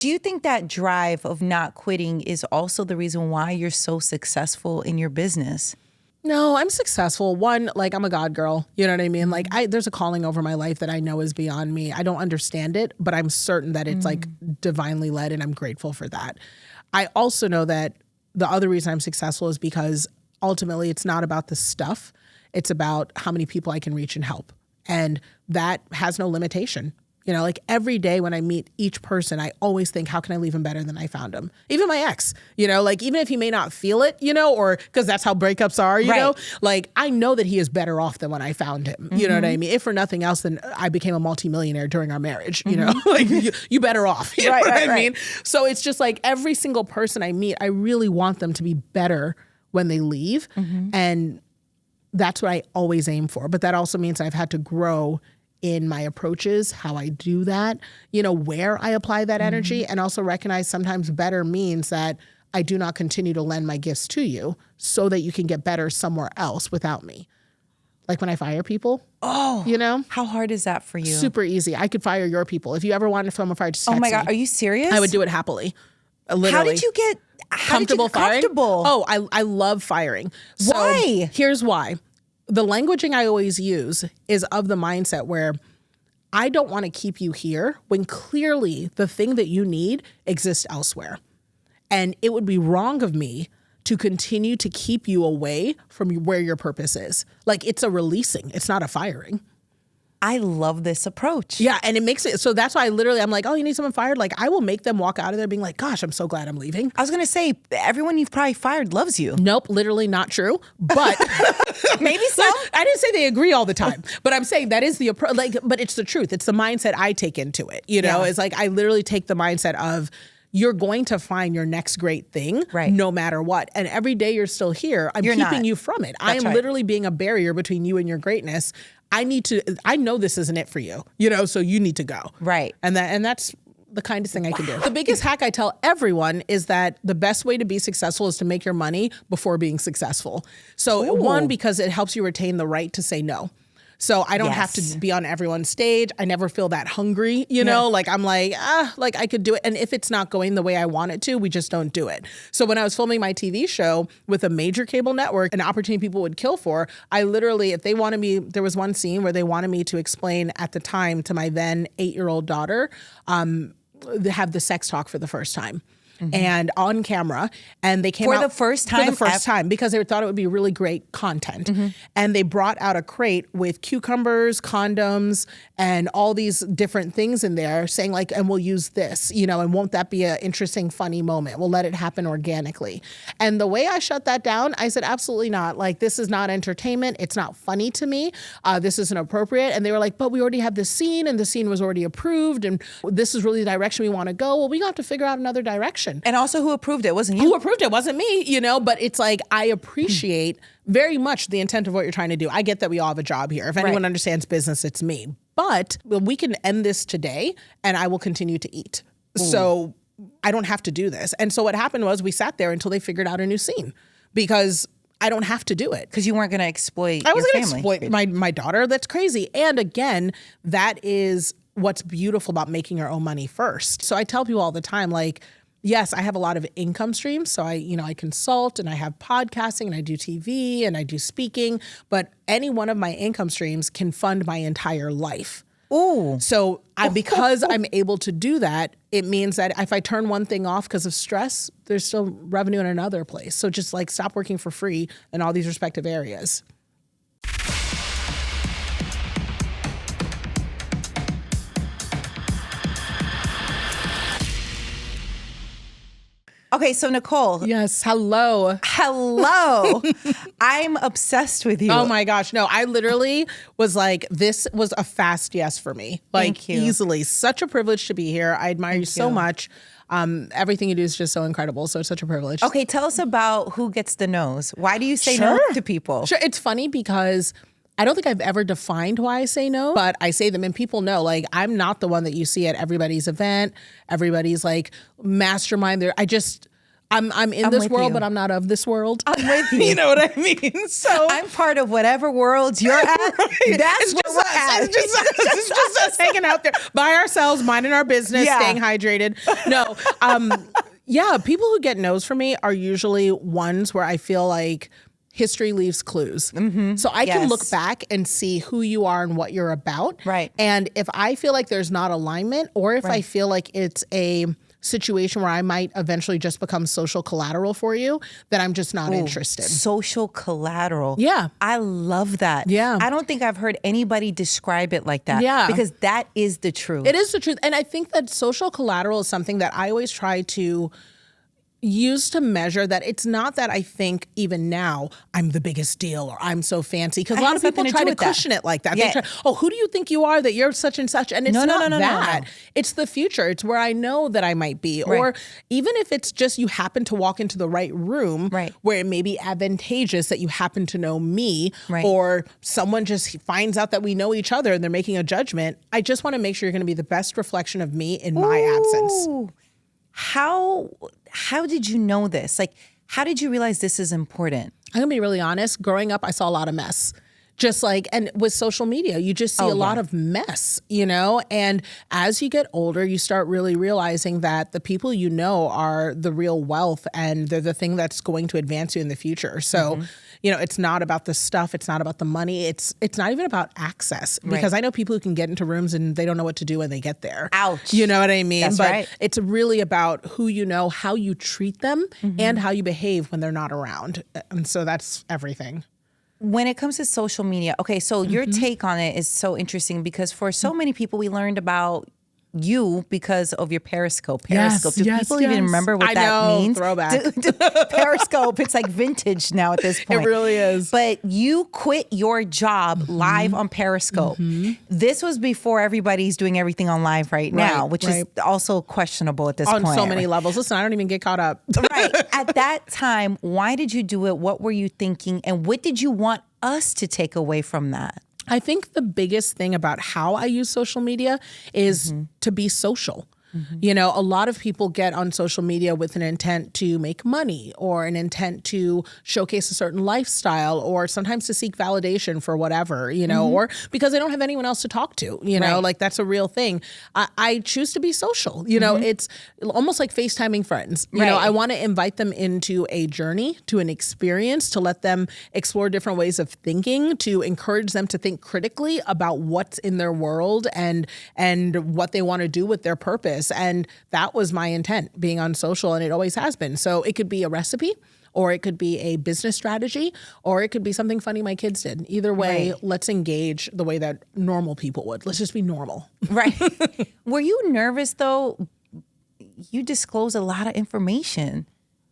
Do you think that drive of not quitting is also the reason why you're so successful in your business? No, I'm successful. One, like I'm a God girl. You know what I mean? Like there's a calling over my life that I know is beyond me. I don't understand it, but I'm certain that it's like divinely led, and I'm grateful for that. I also know that the other reason I'm successful is because ultimately it's not about the stuff. It's about how many people I can reach and help. And that has no limitation. You know, like every day when I meet each person, I always think, how can I leave him better than I found him? Even my ex, you know, like even if he may not feel it, you know, or because that's how breakups are, you know, like I know that he is better off than when I found him. You know what I mean? If for nothing else, then I became a multimillionaire during our marriage, you know, like you better off. You know what I mean? So it's just like every single person I meet, I really want them to be better when they leave. And that's what I always aim for. But that also means I've had to grow in my approaches, how I do that, you know, where I apply that energy, and also recognize sometimes better means that I do not continue to lend my gifts to you so that you can get better somewhere else without me. Like when I fire people, you know? How hard is that for you? Super easy. I could fire your people. If you ever wanted someone fired, just text Oh my God, me. are you serious? I would do it happily. Literally. How did you get comfortable firing? Comfortable? Oh, I love firing. So Why? Here's why. The languaging I always use is of the mindset where I don't want to keep you here when clearly the thing that you need exists elsewhere. And it would be wrong of me to continue to keep you away from where your purpose is. Like it's a releasing, it's not a firing. I love this approach. Yeah, and it makes it, so that's why I'm like, oh, you need someone fired? Like I will make them walk out of there being like, gosh, I'm so glad I'm leaving. I was going to say, everyone you've probably fired loves you. Nope, literally not true. But maybe some. I didn't say they agree all the time, but I'm saying that is the approach. Like, but it's the truth. It's the mindset I take into it. You know, it's like I literally take the mindset of you're going to find your next great thing no matter what. And every day you're still here, I'm keeping you from it. I am literally being a barrier between you and your greatness. I know this isn't it for you, you know, so you need to go. Right. And that's the kindest thing I can do. The biggest hack I tell everyone is that the best way to be successful is to make your money before being successful. So one, because it helps you retain the right to say no. So I don't have to be on everyone's stage. I never feel that hungry, you know, like I'm like, like I could do it. And if it's not going the way I want it to, we just don't do it. So when I was filming my TV show with a major cable network, an opportunity people would kill for, I literally, if they wanted me, there was one scene where they wanted me to explain at the time to my then 8-year-old daughter, have the sex talk for the first time. And on camera, and they came out for the first time because they thought it would be really great content. And they brought out a crate with cucumbers, condoms, and all these different things in there, saying like, and we'll use this, you know, and won't that be an interesting, funny moment? We'll let it happen organically. And the way I shut that down, I said, absolutely not. Like, this is not entertainment. It's not funny to me. This isn't appropriate. And they were like, but we already have this scene, and the scene was already approved, and this is really the direction we want to go. Well, we have to figure out another direction. And also, who approved it? Wasn't you? Who approved it? Wasn't me, you know, but it's like, I appreciate very much the intent of what you're trying to do. I get that we all have a job here. If anyone understands business, it's me. But we can end this today and I will continue to eat. So I don't have to do this. And so what happened was we sat there until they figured out a new scene because I don't have to do it. Because you weren't going to exploit I was your going to family. exploit my daughter. That's crazy. And again, that is what's beautiful about making your own money first. So I tell people all the time, like, yes, I have a lot of income streams. So I consult and I have podcasting and I do TV and I do speaking, but any one of my income streams can fund my entire life. Ooh. So because I'm able to do that, it means that if I turn one thing off because of stress, there's still revenue in another place. So just like stop working for free in all these respective areas. Okay, so Nicole. Yes, hello. Hello. I'm obsessed with you. Oh my gosh. No, I literally was like, this was a fast yes for me. Like, Thank you. Easily. Such a privilege to be here. I admire you so much. Everything you do is just so incredible. So it's such a privilege. Okay, tell us about who gets the no's. Why do you say no to people? Sure. It's funny because I don't think I've ever defined why I say no, but I say them and people know, like, I'm not the one that you see at everybody's event, everybody's like mastermind there. I'm in I'm this with world, you. but I'm not of this world. I'm with you. You know what I mean? So I'm part of whatever world you're at. That's it's where just we're us. at. It's just us hanging out there by ourselves, minding our business, Yeah. staying hydrated. No, yeah, people who get no's from me are usually ones where I feel like history leaves clues. So I can look Yes. back and see who you are and what you're about. Right. And if I feel like there's not alignment, or if I feel like it's a situation where I might eventually just become social collateral for you, then I'm just not interested. Social collateral. Yeah. I love that. Yeah. I don't think I've heard anybody describe it like that. Yeah. Because that is the truth. It is the truth. And I think that social collateral is something that I always try to use to measure that. It's not that I think even now I'm the biggest deal or I'm so fancy, because a lot of people try to cushion it like that. Yeah. They try, oh, who do you think you are that you're such and such? And it's No. not that. It's the future. It's where I know that I might be. Right. Or even if it's just you happen to walk into the right room Right. where it may be advantageous that you happen to know me, Right. or someone just finds out that we know each other and they're making a judgment. I just want to make sure you're going to be the best reflection of me in my absence. Ooh. How did you know this? Like, how did you realize this is important? I'm gonna be really honest. Growing up, I saw a lot of mess. Just like, and with social media, you just see a lot of mess, you know? And as you get older, you start really realizing that the people you know are the real wealth and they're the thing that's going to advance you in the future. So, you know, it's not about the stuff. It's not about the money. It's not even about access, because I know people who can get into rooms and they don't know what to do when they get there. Ouch. You know what I mean? That's But right. it's really about who you know, how you treat them, and how you behave when they're not around. And so that's everything. When it comes to social media, okay, so your take on it is so interesting, because for so many people, we learned about you because of your Periscope. Periscope. Do people even remember what that means? Throwback. Periscope. It's like vintage now at this point. It really is. But you quit your job live on Periscope. This was before everybody's doing everything on live right now, which is also questionable at this On point. so many levels. Listen, I don't even get caught up. Right. At that time, why did you do it? What were you thinking? And what did you want us to take away from that? I think the biggest thing about how I use social media is to be social. You know, a lot of people get on social media with an intent to make money, or an intent to showcase a certain lifestyle, or sometimes to seek validation for whatever, you know, or because they don't have anyone else to talk to, you know, like that's a real thing. I choose to be social. You know, it's almost like FaceTiming friends. You know, I want to invite them into a journey, to an experience, to let them explore different ways of thinking, to encourage them to think critically about what's in their world and what they want to do with their purpose. And that was my intent being on social, and it always has been. So it could be a recipe, or it could be a business strategy, or it could be something funny my kids did. Either way, let's engage the way that normal people would. Let's just be normal. Right. Were you nervous though? You disclose a lot of information.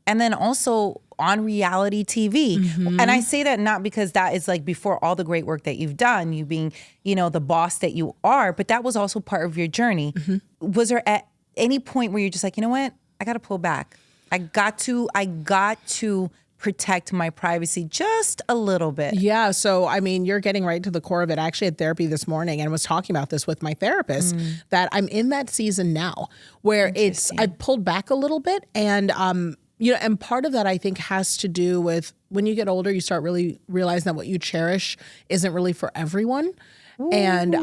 And then also on reality TV. And I say that not because that is like before all the great work that you've done, you being, you know, the boss that you are, but that was also part of your journey. Was there at any point where you're just like, you know what? I got to pull back. I got to protect my privacy just a little bit. Yeah. So, I mean, you're getting right to the core of it. I actually had therapy this morning and was talking about this with my therapist, that I'm in that season now where I pulled back a little bit. And, you know, and part of that I think has to do with when you get older, you start really realizing that what you cherish isn't really for everyone. And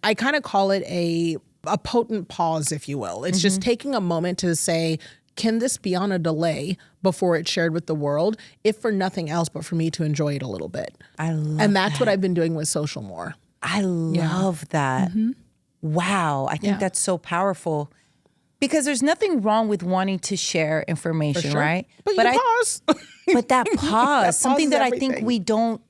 I kind of call it a potent pause, if you will. It's just taking a moment to say, can this be on a delay before it's shared with the world, if for nothing else but for me to enjoy it a little bit? And that's what I've been doing with social more. I love that. Wow. I think that's so powerful. Because there's nothing wrong with wanting to share information, right? But pause. But that pause, something that I everything. think we don't,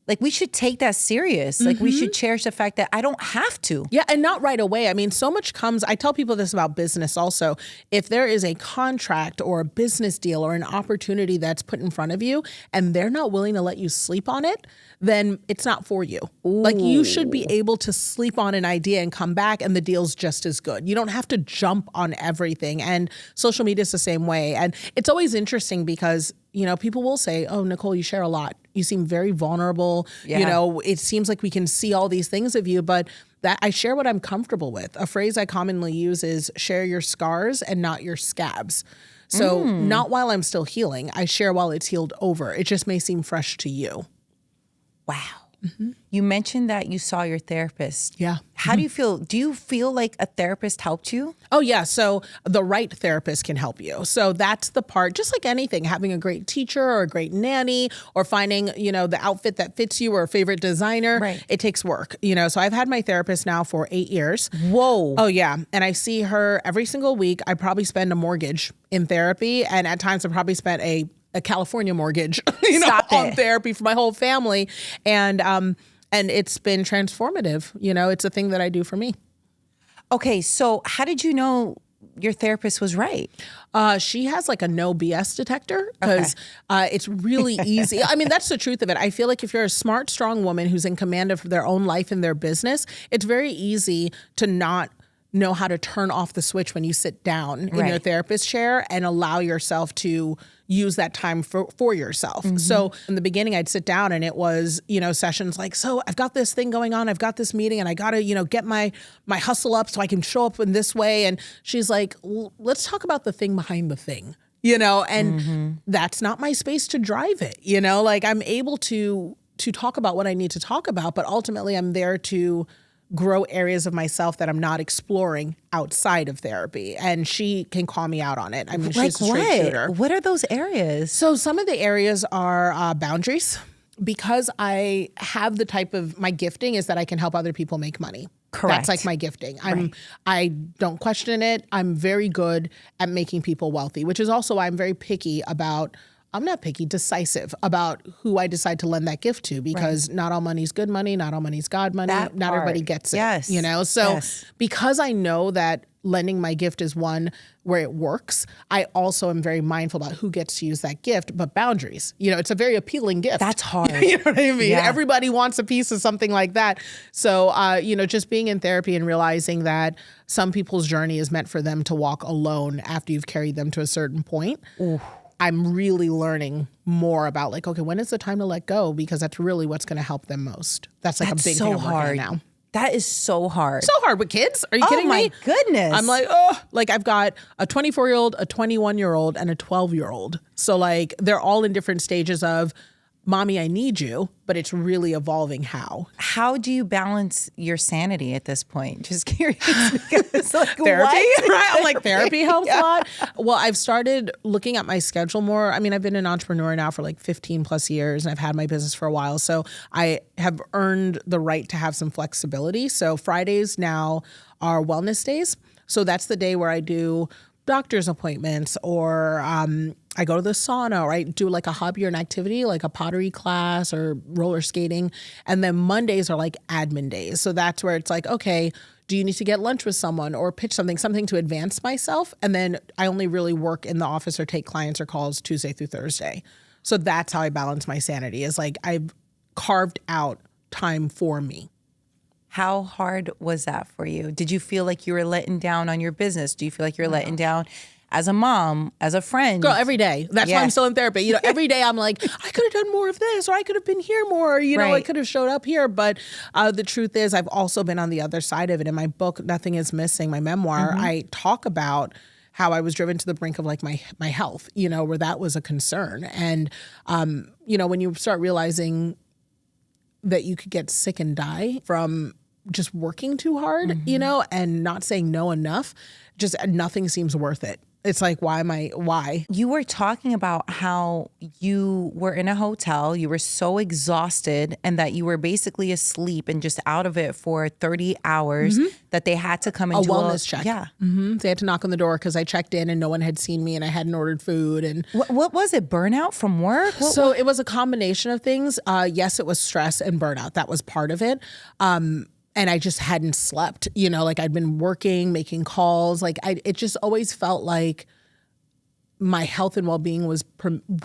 like we should take that serious. Like we should cherish the fact that I don't have to. Yeah, and not right away. I mean, so much comes, I tell people this about business also. If there is a contract or a business deal or an opportunity that's put in front of you and they're not willing to let you sleep on it, then it's not for you. Like you should be able to sleep on an idea and come back and the deal's just as good. You don't have to jump on everything. And social media is the same way. And it's always interesting because, you know, people will say, oh, Nicole, you share a lot. You seem very vulnerable. You know, it seems like we can see all these things of you, but that I share what I'm comfortable with. A phrase I commonly use is share your scars and not your scabs. So not while I'm still healing. I share while it's healed over. It just may seem fresh to you. Wow. You mentioned that you saw your therapist. Yeah. How do you feel? Do you feel like a therapist helped you? Oh, yeah. So the right therapist can help you. So that's the part, just like anything, having a great teacher or a great nanny or finding, the outfit that fits you or a favorite designer. Right. It takes work, So I've had my therapist now for 8 years. Whoa. Oh, yeah. And I see her every single week. I probably spend a mortgage in therapy. And at times I probably spent a California mortgage, on therapy for my whole family. And it's been transformative. It's a thing that I do for me. Okay. So how did you know your therapist was right? She has like a no BS detector because it's really easy. I mean, that's the truth of it. I feel like if you're a smart, strong woman who's in command of their own life and their business, it's very easy to not know how to turn off the switch when you sit down in your therapist chair and allow yourself to use that time for yourself. So in the beginning, I'd sit down and it was, sessions like, so I've got this thing going on. I've got this meeting and I got to, get my hustle up so I can show up in this way. And she's like, let's talk about the thing behind the thing, and that's not my space to drive it. Like I'm able to talk about what I need to talk about, but ultimately I'm there to grow areas of myself that I'm not exploring outside of therapy. And she can call me out on it. I mean, she's a straight shooter. What are those areas? So some of the areas are boundaries. Because I have the type of, my gifting is that I can help other people make money. Correct. That's like my gifting. I don't question it. I'm very good at making people wealthy, which is also why I'm very picky about, I'm not picky, decisive about who I decide to lend that gift to, because not all money's good money, not all money's God money, not everybody gets it. Yes. So because I know that lending my gift is one where it works, I also am very mindful about who gets to use that gift, but boundaries. It's a very appealing gift. That's hard. You know what I mean? Yeah. Everybody wants a piece of something like that. So, just being in therapy and realizing that some people's journey is meant for them to walk alone after you've carried them to a certain point. Ooh. I'm really learning more about like, okay, when is the time to let go? Because that's really what's going to help them most. That's like a big thing I'm working on now. That is so hard. So hard with kids. Are you kidding me? Oh my goodness. I'm like, like I've got a 24-year-old, a 21-year-old, and a 12-year-old. So like they're all in different stages of, mommy, I need you, but it's really evolving how. How do you balance your sanity at this point? Just curious. Because like, therapy, what? right? I'm like, therapy helps a lot. Well, I've started looking at my schedule more. I mean, I've been an entrepreneur now for like 15 plus years and I've had my business for a while. So I have earned the right to have some flexibility. So Fridays now are wellness days. So that's the day where I do doctor's appointments or I go to the sauna or I do like a hobby or an activity like a pottery class or roller skating. And then Mondays are like admin days. So that's where it's like, okay, do you need to get lunch with someone or pitch something to advance myself? And then I only really work in the office or take clients or calls Tuesday through Thursday. So that's how I balance my sanity, is like I've carved out time for me. How hard was that for you? Did you feel like you were letting down on your business? Do you feel like you're letting down as a mom, as a friend? Girl, every day. That's why I'm still in therapy. Every day I'm like, I could have done more of this, or I could have been here more, I could have showed up here. But the truth is I've also been on the other side of it. In my book, Nothing is Missing, my memoir, I talk about how I was driven to the brink of like my health, where that was a concern. And, when you start realizing that you could get sick and die from just working too hard, and not saying no enough, just nothing seems worth it. It's like, why? You were talking about how you were in a hotel, you were so exhausted and that you were basically asleep and just out of it for 30 hours that they had to come and do a wellness check. Yeah. They had to knock on the door because I checked in and no one had seen me and I hadn't ordered food. And what was it? Burnout from work? It was a combination of things. Yes, it was stress and burnout. That was part of it. And I just hadn't slept, like I'd been working, making calls. Like it just always felt like my health and well-being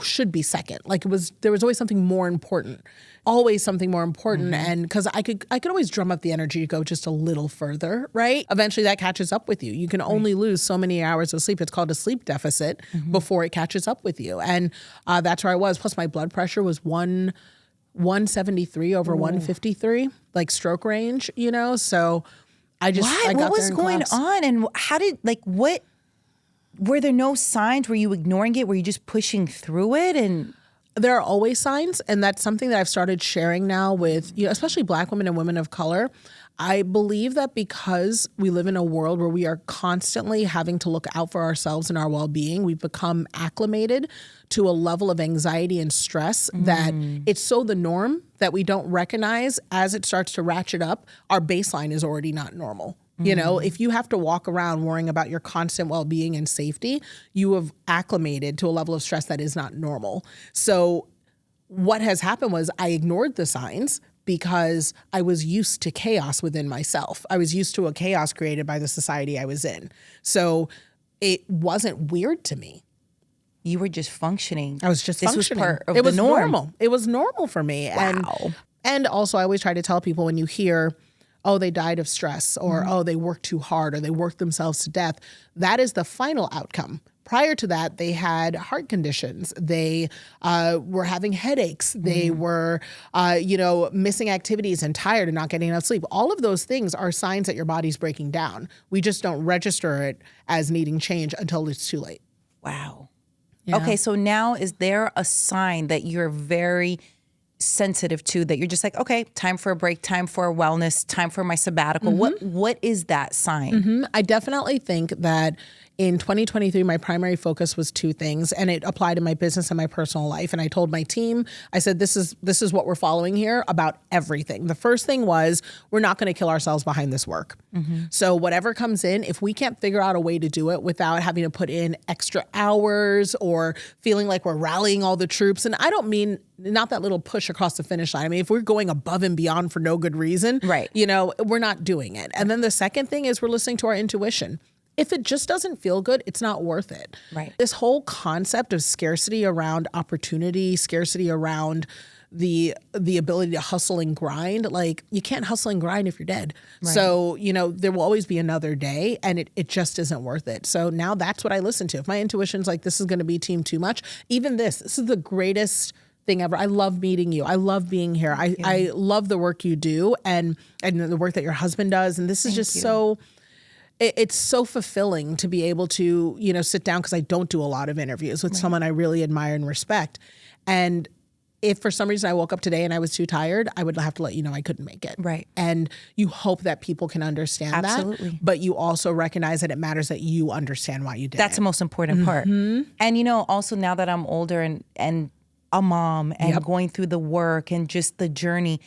should be second. Like there was always something more important, And because I could always drum up the energy to go just a little further, right? Eventually that catches up with you. You can only lose so many hours of sleep. It's called a sleep deficit before it catches up with you. And that's where I was. Plus my blood pressure was 173 over 153, like stroke range, So I got what was going on? And how did, were there no signs? Were you ignoring it? Were you just pushing through it? And there are always signs, and that's something that I've started sharing now with, especially Black women and women of color. I believe that because we live in a world where we are constantly having to look out for ourselves and our well-being, we've become acclimated to a level of anxiety and stress that it's so the norm that we don't recognize as it starts to ratchet up, our baseline is already not normal. You know, if you have to walk around worrying about your constant well-being and safety, you have acclimated to a level of stress that is not normal. So what has happened was I ignored the signs because I was used to chaos within myself. I was used to a chaos created by the society I was in. So it wasn't weird to me. You were just functioning. I was just functioning. Was part of it was the norm. Normal. It was normal for me. Wow. And also I always try to tell people when you hear, oh, they died of stress, or oh, they worked too hard, or they worked themselves to death, that is the final outcome. Prior to that, they had heart conditions. They were having headaches. They were, missing activities and tired and not getting enough sleep. All of those things are signs that your body's breaking down. We just don't register it as needing change until it's too late. Wow. Yeah. Okay, so now is there a sign that you're very sensitive to, that you're just like, okay, time for a break, time for wellness, time for my sabbatical? What is that sign? I definitely think that in 2023, my primary focus was two things, and it applied in my business and my personal life. And I told my team, I said, this is what we're following here about everything. The first thing was, we're not going to kill ourselves behind this work. So whatever comes in, if we can't figure out a way to do it without having to put in extra hours or feeling like we're rallying all the troops, and I don't mean not that little push across the finish line. I mean, if we're going above and beyond for no good reason, right, we're not doing it. And then the second thing is we're listening to our intuition. If it just doesn't feel good, it's not worth it. Right. This whole concept of scarcity around opportunity, scarcity around the ability to hustle and grind, like you can't hustle and grind if you're dead. Right. So, there will always be another day, and it just isn't worth it. So now that's what I listen to. If my intuition's like, this is going to be team too much, even this is the greatest thing ever. I love meeting you. I love being here. I love the work you do and the work that your husband does. And this is just so... It's so fulfilling to be able to, sit down, because I don't do a lot of interviews with someone I really admire and respect. And if for some reason I woke up today and I was too tired, I would have to let you know I couldn't make it. Right. And you hope that people can understand that. But you also recognize that it matters that you understand why you did it. That's the most important part. And, also now that I'm older and a mom and going through the work and just the journey,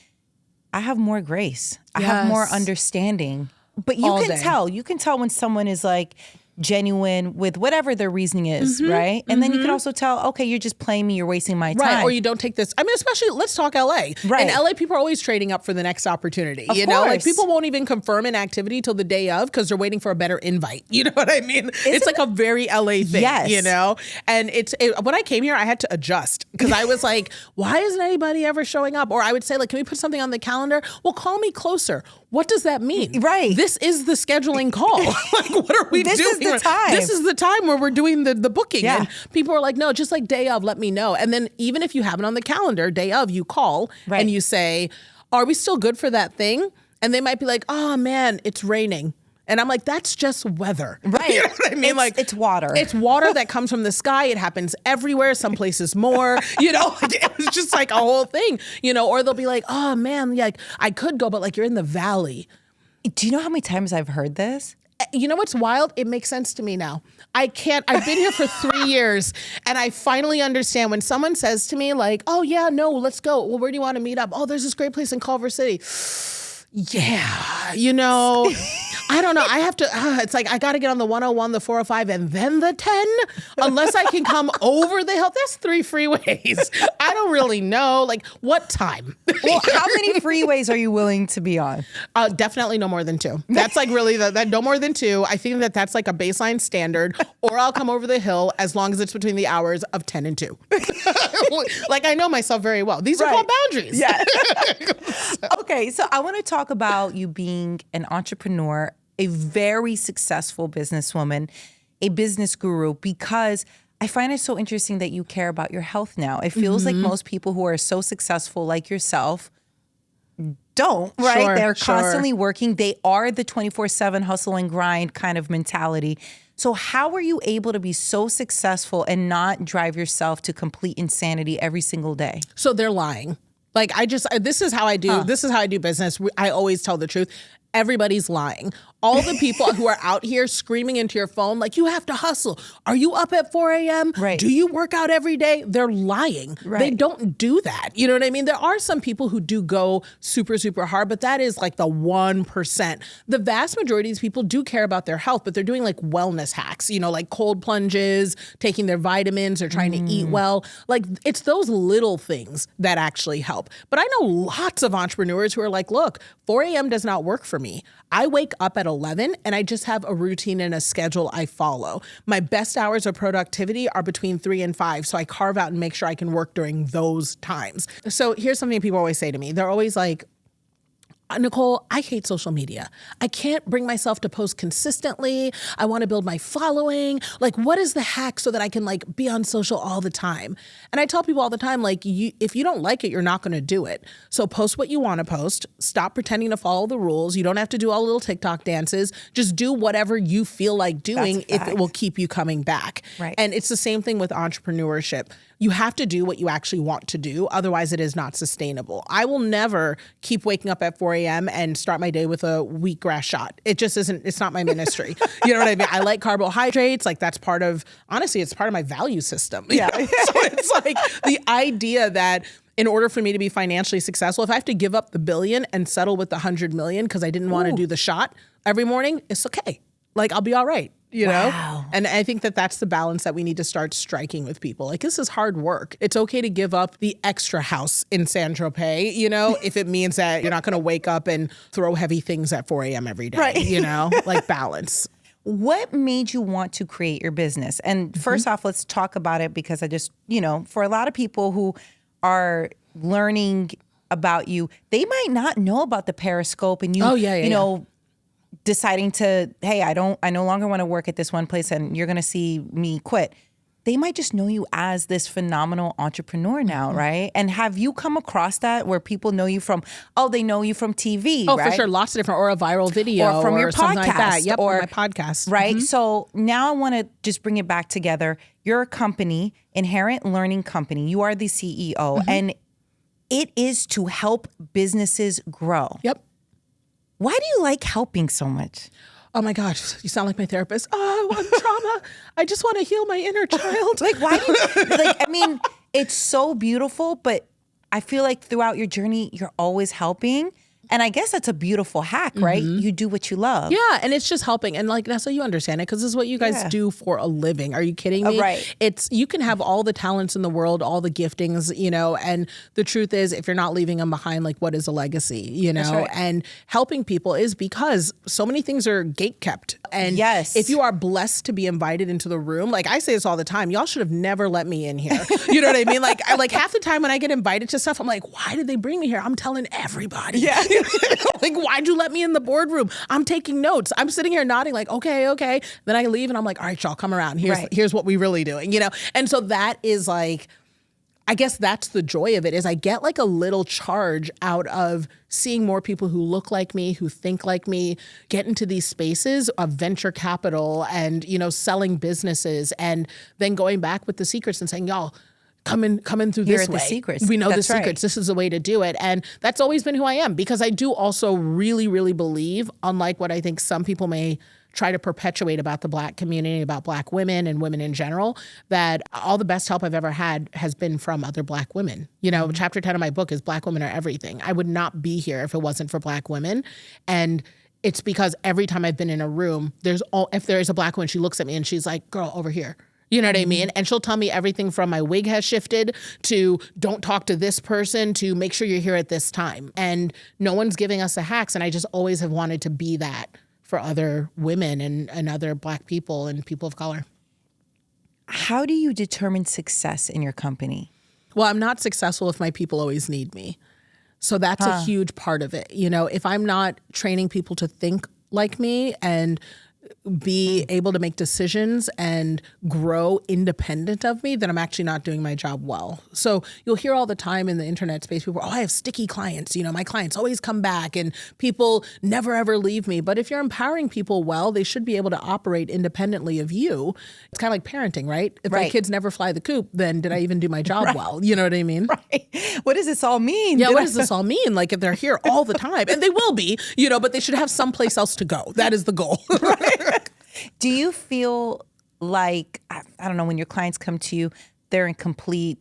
I have more grace. I have more understanding. But you can tell when someone is like genuine with whatever their reasoning is, right? And then you can also tell, okay, you're just playing me, you're wasting my time. Right, or you don't take this. I mean, especially, let's talk LA. Right. In LA, people are always trading up for the next opportunity. Of course. Like people won't even confirm an activity till the day of because they're waiting for a better invite. You know what I mean? It's like a very LA thing, And when I came here, I had to adjust because I was like, why isn't anybody ever showing up? Or I would say, like, can we put something on the calendar? Well, call me closer. What does that mean? Right. This is the scheduling call. Like, what are we doing? This is the time. This is the time where we're doing the booking. Yeah. And people are like, no, just like day of, let me know. And then even if you have it on the calendar, day of, you call and you say, are we still good for that thing? And they might be like, oh man, it's raining. And I'm like, that's just weather. Right. You know what I mean? It's water. It's water that comes from the sky. It happens everywhere, some places more, it was just like a whole thing, or they'll be like, oh man, like I could go, but like you're in the valley. Do you know how many times I've heard this? You know what's wild? It makes sense to me now. I've been here for 3 years and I finally understand when someone says to me like, oh yeah, no, let's go. Well, where do you want to meet up? Oh, there's this great place in Culver City. Yeah, I don't know. I have to, it's like, I got to get on the 101, the 405, and then the 10, unless I can come over the hill. That's 3 freeways. I don't really know. Like, what time? Well, how many freeways are you willing to be on? Definitely no more than 2. That's like really that no more than 2. I think that's like a baseline standard, or I'll come over the hill as long as it's between the hours of 10 and 2. Like, I know myself very well. These are called boundaries. Yeah. Okay, so I want to talk about you being an entrepreneur, a very successful businesswoman, a business guru, because I find it so interesting that you care about your health now. It feels like most people who are so successful like yourself don't, right? They're constantly working. They are the 24/7 hustle and grind kind of mentality. So how were you able to be so successful and not drive yourself to complete insanity every single day? So they're lying. Like this is how I do. This is how I do business. I always tell the truth. Everybody's lying. All the people who are out here screaming into your phone, like, you have to hustle. Are you up at 4 a.m.? Right. Do you work out every day? They're lying. Right. They don't do that. You know what I mean? There are some people who do go super, super hard, but that is like the 1%. The vast majority of these people do care about their health, but they're doing like wellness hacks, you know, like cold plunges, taking their vitamins, or trying to eat well. Like, it's those little things that actually help. But I know lots of entrepreneurs who are like, look, 4 a.m. does not work for me. I wake up at 11 and I just have a routine and a schedule I follow. My best hours of productivity are between 3 and 5. So I carve out and make sure I can work during those times. So here's something people always say to me. They're always like, Nicole, I hate social media. I can't bring myself to post consistently. I want to build my following. Like, what is the hack so that I can like be on social all the time? And I tell people all the time, like, if you don't like it, you're not going to do it. So post what you want to post. Stop pretending to follow the rules. You don't have to do all the little TikTok dances. Just do whatever you feel like doing if it will keep you coming back. Right. And it's the same thing with entrepreneurship. You have to do what you actually want to do. Otherwise, it is not sustainable. I will never keep waking up at 4 a.m. and start my day with a wheatgrass shot. It just isn't, it's not my ministry. You know what I mean? I like carbohydrates. Like, that's part of, honestly, it's part of my value system. Yeah. So it's like the idea that in order for me to be financially successful, if I have to give up the billion and settle with the 100 million because I didn't want to do the shot every morning, it's okay. Like, I'll be all right. You know? Wow. And I think that that's the balance that we need to start striking with people. Like, this is hard work. It's okay to give up the extra house in Saint-Tropez, you know, if it means that you're not going to wake up and throw heavy things at 4 a.m. every day, Right. you know, like balance. What made you want to create your business? And first off, let's talk about it, because I just, you know, for a lot of people who are learning about you, they might not know about the Periscope and you, you know, deciding to, hey, I no longer want to work at this one place and you're going to see me quit. They might just know you as this phenomenal entrepreneur now, right? And have you come across that where people know you from, they know you from TV, Oh, right? for sure. Lots of different, or a viral video Or from your something podcast, like that. Yep, or my podcast. Right? So now I want to just bring it back together. You're a company, Inherent Learning Company. You are the CEO, and it is to help businesses grow. Yep. Why do you like helping so much? Oh my gosh, you sound like my therapist. Oh, I'm trauma. I just want to heal my inner child. Like, why do you, like, I mean, it's so beautiful, but I feel like throughout your journey, you're always helping. And I guess that's a beautiful hack, right? You do what you love. Yeah, and it's just helping. And like, Nessa, you understand it because this is what you guys do for a living. Are you kidding me? Right. You can have all the talents in the world, all the giftings, you know, and the truth is, if you're not leaving them behind, like, what is a legacy, you know? Right. And helping people is because so many things are gate kept. And if you are blessed to be invited into the room, like I say this all the time, y'all should have never let me in here. You know what I mean? Like, half the time when I get invited to stuff, I'm like, why did they bring me here? I'm telling everybody. Yeah. Like, why'd you let me in the boardroom? I'm taking notes. I'm sitting here nodding like, okay. Then I leave and I'm like, all right, y'all, come around. Here's what we really doing, you know? And so that is like, I guess that's the joy of it, is I get like a little charge out of seeing more people who look like me, who think like me, get into these spaces of venture capital and, you know, selling businesses, and then going back with the secrets and saying, y'all, come in through Here this are way. the secrets. We know That's the secrets. right. This is the way to do it. And that's always been who I am, because I do also really, really believe, unlike what I think some people may try to perpetuate about the Black community, about Black women and women in general, that all the best help I've ever had has been from other Black women. You know, chapter 10 of my book is Black women are everything. I would not be here if it wasn't for Black women. And it's because every time I've been in a room, if there is a Black woman, she looks at me and she's like, girl, over here. You know what I mean? And she'll tell me everything from my wig has shifted to don't talk to this person to make sure you're here at this time. And no one's giving us the hacks. And I just always have wanted to be that for other women and other Black people and people of color. How do you determine success in your company? Well, I'm not successful if my people always need me. So that's a huge part of it. You know, if I'm not training people to think like me and be able to make decisions and grow independent of me, then I'm actually not doing my job well. So you'll hear all the time in the internet space, people, I have sticky clients. My clients always come back and people never ever leave me. But if you're empowering people well, they should be able to operate independently of you. It's kind of like parenting, right? If my kids never fly the coop, then did I even do my job well? You know what I mean? Right. What does this all mean? Yeah, what does this all mean? Like if they're here all the time, and they will be, but they should have someplace else to go. That is the goal. Do you feel like, I don't know, when your clients come to you, they're in complete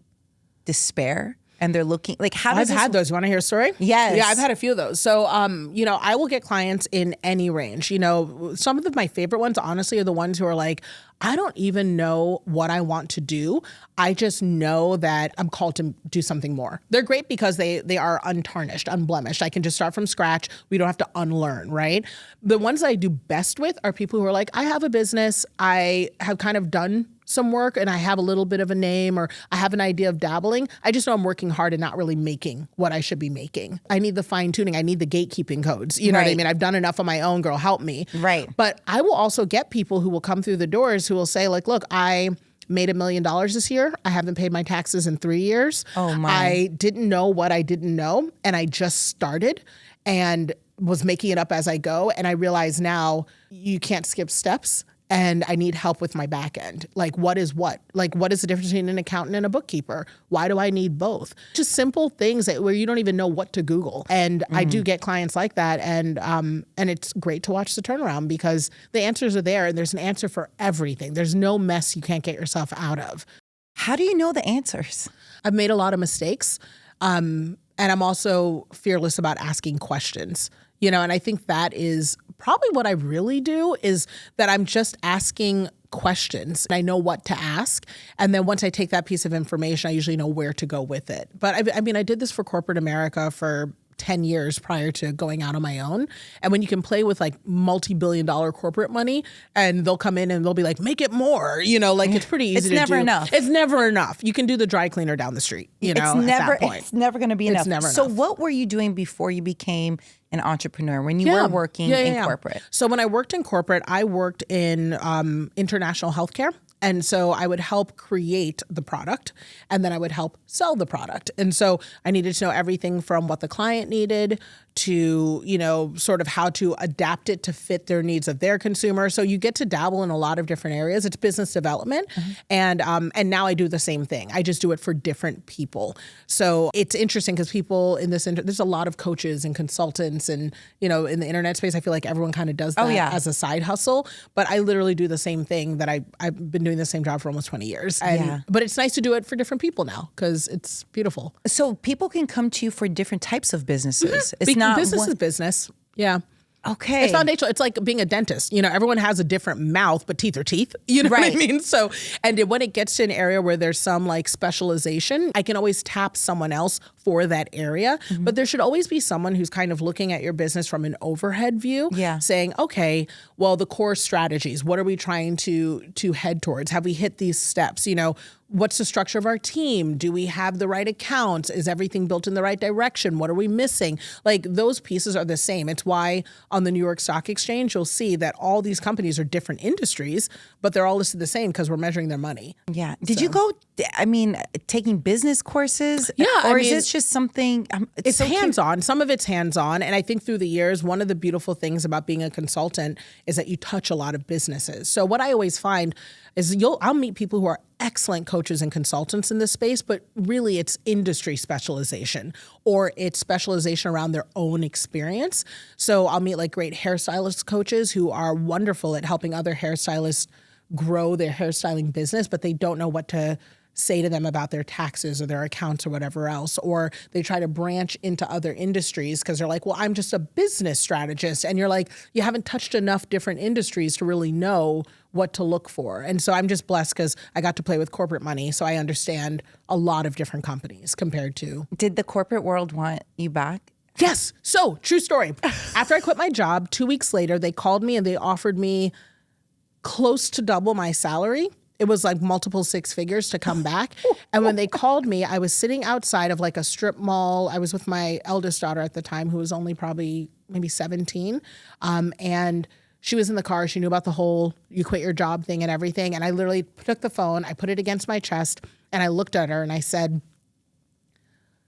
despair and they're looking, like how does I've had those. You want to hear a story? Yes. Yeah, I've had a few of those. So, I will get clients in any range. Some of my favorite ones, honestly, are the ones who are like, I don't even know what I want to do. I just know that I'm called to do something more. They're great because they are untarnished, unblemished. I can just start from scratch. We don't have to unlearn, right? The ones that I do best with are people who are like, I have a business. I have kind of done some work and I have a little bit of a name or I have an idea of dabbling. I just know I'm working hard and not really making what I should be making. I need the fine tuning. I need the gatekeeping codes. You know what I mean? I've done enough on my own, girl, help me. Right. But I will also get people who will come through the doors who will say like, look, I made $1 million this year. I haven't paid my taxes in 3 years. Oh my. I didn't know what I didn't know. And I just started and was making it up as I go. And I realize now you can't skip steps. And I need help with my back end. Like, what is what? Like, what is the difference between an accountant and a bookkeeper? Why do I need both? Just simple things where you don't even know what to Google. And I do get clients like that. And it's great to watch the turnaround because the answers are there and there's an answer for everything. There's no mess you can't get yourself out of. How do you know the answers? I've made a lot of mistakes. And I'm also fearless about asking questions. And I think that is probably what I really do is that I'm just asking questions. I know what to ask. And then once I take that piece of information, I usually know where to go with it. But I did this for corporate America for 10 years prior to going out on my own. And when you can play with like multi-billion-dollar corporate money and they'll come in and they'll be like, make it more, it's pretty easy to do. It's never enough. It's never enough. You can do the dry cleaner down the street, at that point. It's never going to be enough. It's never enough. So what were you doing before you became an entrepreneur when you were working in corporate? So when I worked in corporate, I worked in international healthcare. And so I would help create the product and then I would help sell the product. And so I needed to know everything from what the client needed to, sort of how to adapt it to fit their needs of their consumer. So you get to dabble in a lot of different areas. It's business development. Mm-hmm. And now I do the same thing. I just do it for different people. So it's interesting because people in this, there's a lot of coaches and consultants and, in the internet space, I feel like everyone kind of does that as a side hustle. But I literally do the same thing that I've been doing the same job for almost 20 years. But it's nice to do it for different people now because it's beautiful. So people can come to you for different types of businesses. Mm-hmm. It's not business is business. Yeah. Okay. It's foundational. It's like being a dentist. Everyone has a different mouth, but teeth are teeth. You know what I mean? So, and when it gets to an area where there's some like specialization, I can always tap someone else for that area. Mm-hmm. But there should always be someone who's kind of looking at your business from an overhead view, saying, okay, well, the core strategies, what are we trying to head towards? Have we hit these steps? What's the structure of our team? Do we have the right accounts? Is everything built in the right direction? What are we missing? Like those pieces are the same. It's why on the New York Stock Exchange, you'll see that all these companies are different industries, but they're all listed the same because we're measuring their money. Yeah. Did you go, taking business courses? Yeah. Or is this just something? It's so hands-on. Some of it's hands-on. And I think through the years, one of the beautiful things about being a consultant is that you touch a lot of businesses. So what I always find is I'll meet people who are excellent coaches and consultants in this space, but really it's industry specialization or it's specialization around their own experience. So I'll meet like great hairstylist coaches who are wonderful at helping other hairstylists grow their hairstyling business, but they don't know what to say to them about their taxes or their accounts or whatever else, or they try to branch into other industries because they're like, well, I'm just a business strategist. And you're like, you haven't touched enough different industries to really know what to look for. And so I'm just blessed because I got to play with corporate money. So I understand a lot of different companies compared to. Did the corporate world want you back? Yes. So true story. After I quit my job, 2 weeks later, they called me and they offered me close to double my salary. It was like multiple six figures to come back. And when they called me, I was sitting outside of like a strip mall. I was with my eldest daughter at the time, who was only probably maybe 17. And she was in the car. She knew about the whole you quit your job thing and everything. And I literally took the phone, I put it against my chest, and I looked at her and I said,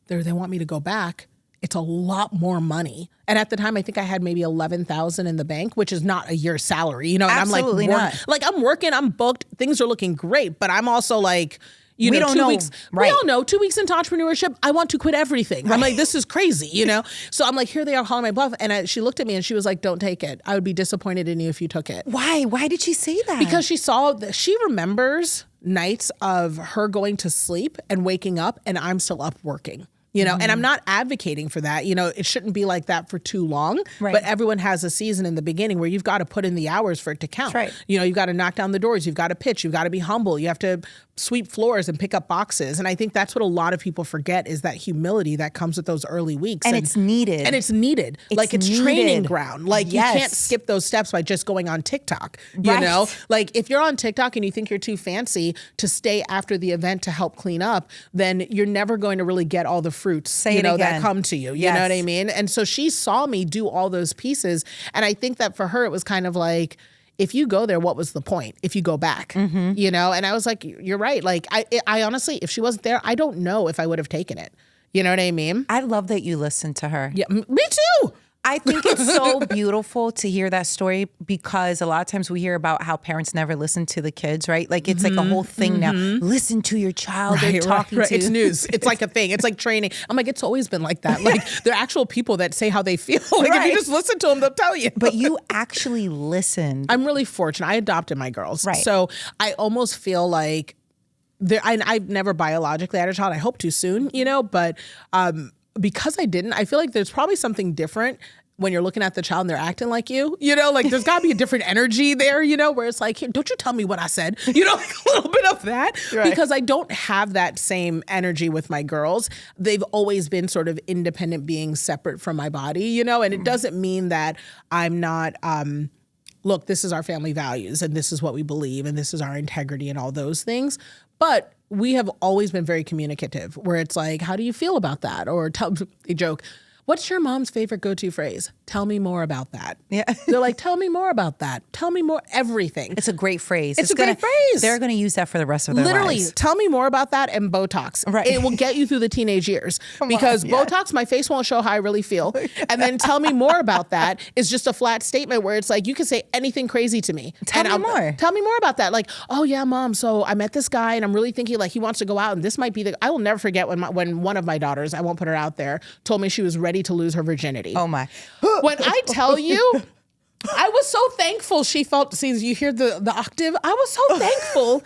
they want me to go back. It's a lot more money. And at the time, I think I had maybe 11,000 in the bank, which is not a year's salary, you know? And Absolutely I'm like, not. like I'm working, I'm booked, things are looking great, but I'm also like, you We know, don't 2 know. weeks. Right. We all know 2 weeks into entrepreneurship, I want to quit everything. I'm like, this is crazy, you know? So I'm like, here they are calling my bluff. And she looked at me and she was like, don't take it. I would be disappointed in you if you took it. Why? Why did she say that? Because she remembers nights of her going to sleep and waking up and I'm still up working. You know, and I'm not advocating for that. You know, it shouldn't be like that for too long. Right. But everyone has a season in the beginning where you've got to put in the hours for it to count. Right. You know, you've got to knock down the doors. You've got to pitch. You've got to be humble. You have to sweep floors and pick up boxes. And I think that's what a lot of people forget is that humility that comes with those early weeks. And it's needed. And it's needed. Like it's needed. training ground. Like Yes. you can't skip those steps by just going on TikTok. You Right. know, like if you're on TikTok and you think you're too fancy to stay after the event to help clean up, then you're never going to really get all the fruits, Say you it know, again. that come to you. You Yes. know what I mean? And so she saw me do all those pieces. And I think that for her, it was kind of like, if you go there, what was the point if you go back? You know? And I was like, you're right. Like I honestly, if she wasn't there, I don't know if I would have taken it. You know what I mean? I love that you listened to her. Yeah, me too. I think it's so beautiful to hear that story because a lot of times we hear about how parents never listen to the kids, right? Like it's like a whole thing now. Listen to your child. They're talking to. It's news. It's like a thing. It's like training. I'm like, it's always been like that. Like they're actual people that say how they feel. Like if Right. you just listen to them, they'll tell you. But you actually listened. I'm really fortunate. I adopted my girls. Right. So I almost feel like I've never biologically had a child. I hope to soon, you know, but because I didn't, I feel like there's probably something different when you're looking at the child and they're acting like you know, like there's gotta be a different energy there, you know, where it's like, "Here, don't you tell me what I said," you know, like a little bit of that Right. because I don't have that same energy with my girls. They've always been sort of independent beings separate from my body, you know, and it doesn't mean that I'm not, look, this is our family values and this is what we believe and this is our integrity and all those things. But we have always been very communicative where it's like, how do you feel about that? Or they joke, what's your mom's favorite go-to phrase? Tell me more about that. Yeah. They're like, tell me more about that. Tell me more, everything. It's a great phrase. It's a great phrase. They're going to use that for the rest of their Literally, lives. tell me more about that and Botox. Right. It will get you through the teenage years because on, yeah. Botox, my face won't show how I really feel. And then tell me more about that is just a flat statement where it's like, you can say anything crazy to me. Tell me more. Tell me more about that. Like, oh yeah, mom, so I met this guy and I'm really thinking like he wants to go out and this might be I will never forget when one of my daughters, I won't put her out there, told me she was ready to lose her virginity. Oh my. When I tell you, I was so thankful she felt, see, you hear the octave? I was so thankful.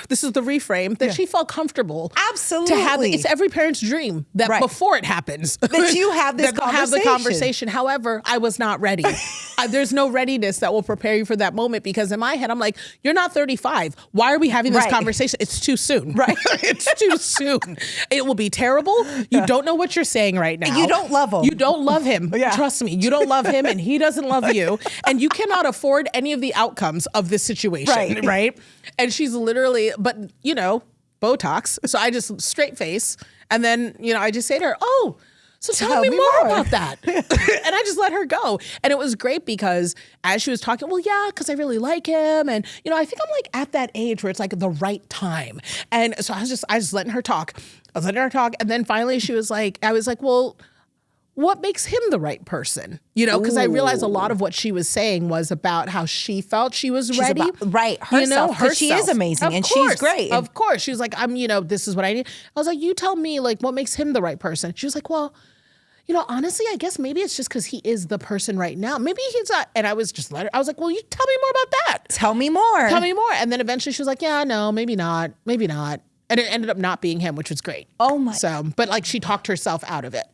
This is the reframe that she felt comfortable. Absolutely. To have it's every parent's dream that Right. before it happens. That you have this that they'll have the conversation. However, I was not ready. There's no readiness that will prepare you for that moment because in my head, I'm like, you're not 35. Why are we having this Right. conversation? It's too soon. Right. It's too soon. It will be terrible. You don't know what you're saying right now. You don't love him. You don't love him. Yeah. Trust me. You don't love him and he doesn't love you. And you cannot afford any of the outcomes of this situation. Right. Right. And she's literally, but you know, Botox. So I just straight face. And then, you know, I just say to her, oh, so tell me more about that. And I just let her go. And it was great because as she was talking, well, yeah, because I really like him. And, you know, I think I'm like at that age where it's like the right time. And so I was just letting her talk. And then finally she was like, I was like, well, what makes him the right person? You know, because I realized a lot of what she was saying was about how she felt she was ready. Right. Herself. You know, 'Cause she is amazing Of and course, she's great. Of course. She was like, you know, this is what I need. I was like, you tell me, like, what makes him the right person? She was like, well, you know, honestly, I guess maybe it's just because he is the person right now. Maybe he's not. And I was just I was like, well, you tell me more about that. Tell me more. Tell me more. And then eventually she was like, yeah, no, maybe not. Maybe not. And it ended up not being him, which was great. Oh my. So, but like she talked herself out of it.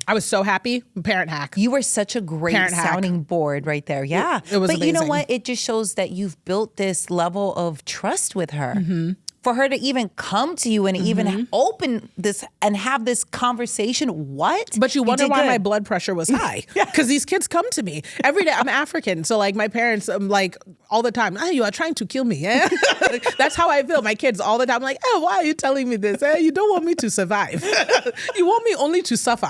I was so happy. Parent hack. You were such a great Parent hack. sounding board right there. Yeah. It was But you know amazing. what? It just shows that you've built this level of trust with her. For her to even come to you and even open this and have this conversation. What? But you wonder did why good. my blood pressure was high. Because these kids come to me every day. I'm African. So like my parents, like all the time, you are trying to kill me. Eh? That's how I feel. My kids all the time. I'm like, why are you telling me this? You don't want me to survive. You want me only to suffer.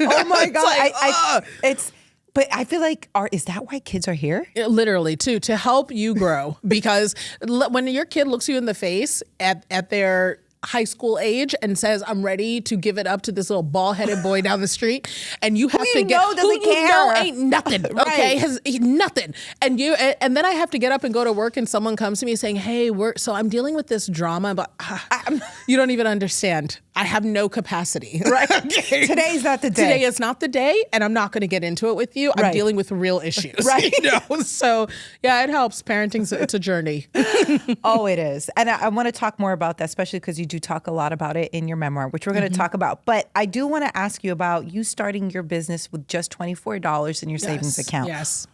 Oh my God. It's like, But I feel like, is that why kids are here? Literally, to help you grow. Because when your kid looks you in the face at their high school age and says, I'm ready to give it up to this little bald-headed boy down the street, and you have to get who you know ain't nothing, okay? Nothing. And then I have to get up and go to work, and someone comes to me saying, hey, I'm dealing with this drama, but you don't even understand. I have no capacity. Right. Okay. Today's not the day. Today is not the day, and I'm not going to get into it with you. I'm dealing with real issues. Right. So yeah, it helps. Parenting's it's a journey. Oh, it is. And I want to talk more about that, especially because you do talk a lot about it in your memoir, which we're going to talk about. But I do want to ask you about you starting your business with just $24 in your savings account. Yes.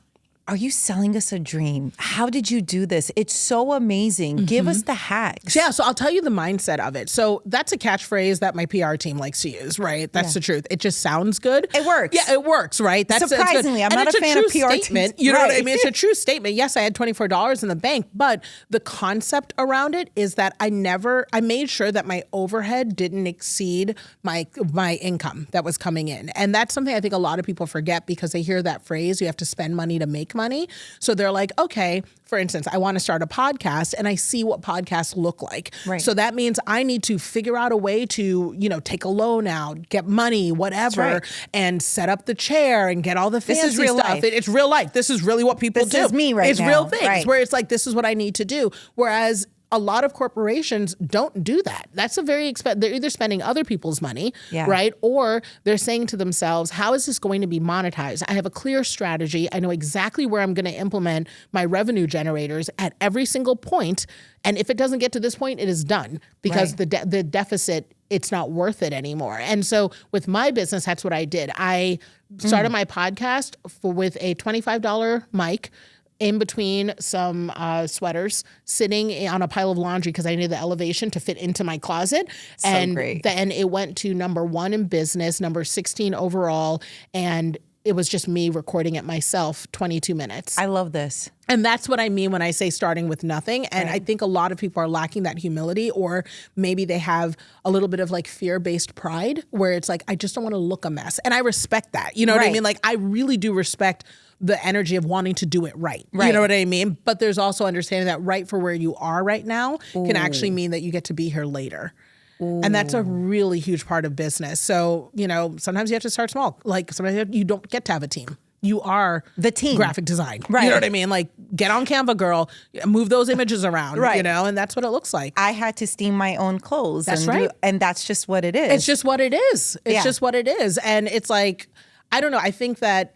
Are you selling us a dream? How did you do this? It's so amazing. Give us the hacks. Yeah, so I'll tell you the mindset of it. So that's a catchphrase that my PR team likes to use, right? That's the truth. It just sounds good. It works. Yeah, it works, right? That's surprisingly. I'm not a fan of PR statement. You know what I mean? It's a true statement. Yes, I had $24 in the bank, but the concept around it is that I made sure that my overhead didn't exceed my income that was coming in. And that's something I think a lot of people forget because they hear that phrase, you have to spend money to make money. So they're like, okay, for instance, I want to start a podcast and I see what podcasts look like. Right. So that means I need to figure out a way to, take a loan out, get money, whatever, and set up the chair and get all the fancy This is real stuff. life. It's real life. This is really what people do. This is me right it's now. It's real things right. where it's like, this is what I need to do. Whereas a lot of corporations don't do that. That's a very they're either spending other people's money, right? Or they're saying to themselves, how is this going to be monetized? I have a clear strategy. I know exactly where I'm going to implement my revenue generators at every single point. And if it doesn't get to this point, it is done because the deficit, it's not worth it anymore. And so with my business, that's what I did. I started my podcast with a $25 mic, in between some sweaters, sitting on a pile of laundry because I needed the elevation to fit into my closet. So and great. Then it went to number 1 in business, number 16 overall, and it was just me recording it myself, 22 minutes. I love this. And that's what I mean when I say starting with nothing. And I think a lot of people are lacking that humility, or maybe they have a little bit of like fear-based pride where it's like, I just don't want to look a mess. And I respect that. You know what I mean? Like, I really do respect the energy of wanting to do it right. You know what I mean? But there's also understanding that right for where you are right now can actually mean that you get to be here later. And that's a really huge part of business. So, sometimes you have to start small. Like sometimes you don't get to have a team. You are the team. Graphic design. Right. You know what I mean? Like, get on Canva, girl, move those images around, and that's what it looks like. I had to steam my own clothes. That's right. And that's just what it is. It's just what it is. It's just what it is. And it's like, I don't know. I think that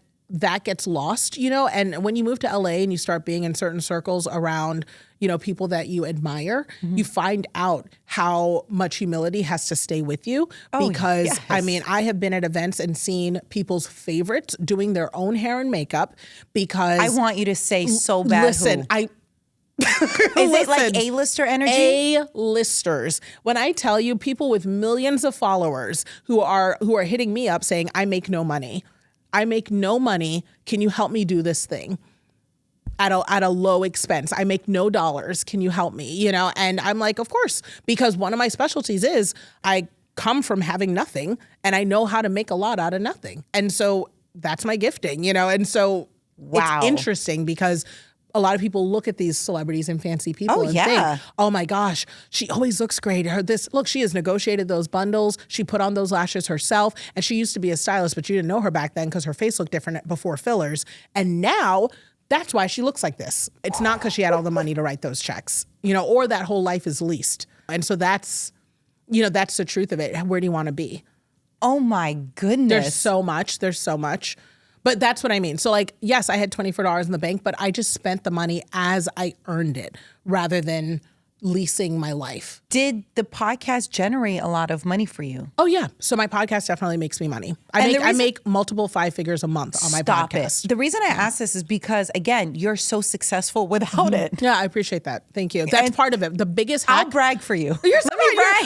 gets lost, and when you move to LA and you start being in certain circles around, people that you admire, you find out how much humility has to stay with you because I mean, I have been at events and seen people's favorites doing their own hair and makeup because I want you to say so bad. Listen, Is it like A-lister energy? A-listers. When I tell you people with millions of followers who are hitting me up saying, I make no money. I make no money. Can you help me do this thing at a low expense? I make no dollars. Can you help me? And I'm like, of course, because one of my specialties is I come from having nothing and I know how to make a lot out of nothing. And so that's my gifting, and so it's interesting because a lot of people look at these celebrities and fancy people and think, oh my gosh, she always looks great. She has negotiated those bundles. She put on those lashes herself. And she used to be a stylist, but you didn't know her back then because her face looked different before fillers. And now that's why she looks like this. It's not because she had all the money to write those checks, or that whole life is leased. And so that's the truth of it. Where do you want to be? Oh my goodness. There's so much. But that's what I mean. So like, yes, I had $24 in the bank, but I just spent the money as I earned it rather than leasing my life. Did the podcast generate a lot of money for you? Oh yeah. So my podcast definitely makes me money. I make multiple 5 figures a month on my podcast. The reason I ask this is because, again, you're so successful without it. Yeah, I appreciate that. Thank you. That's part of it. The biggest hack. I'll brag for you.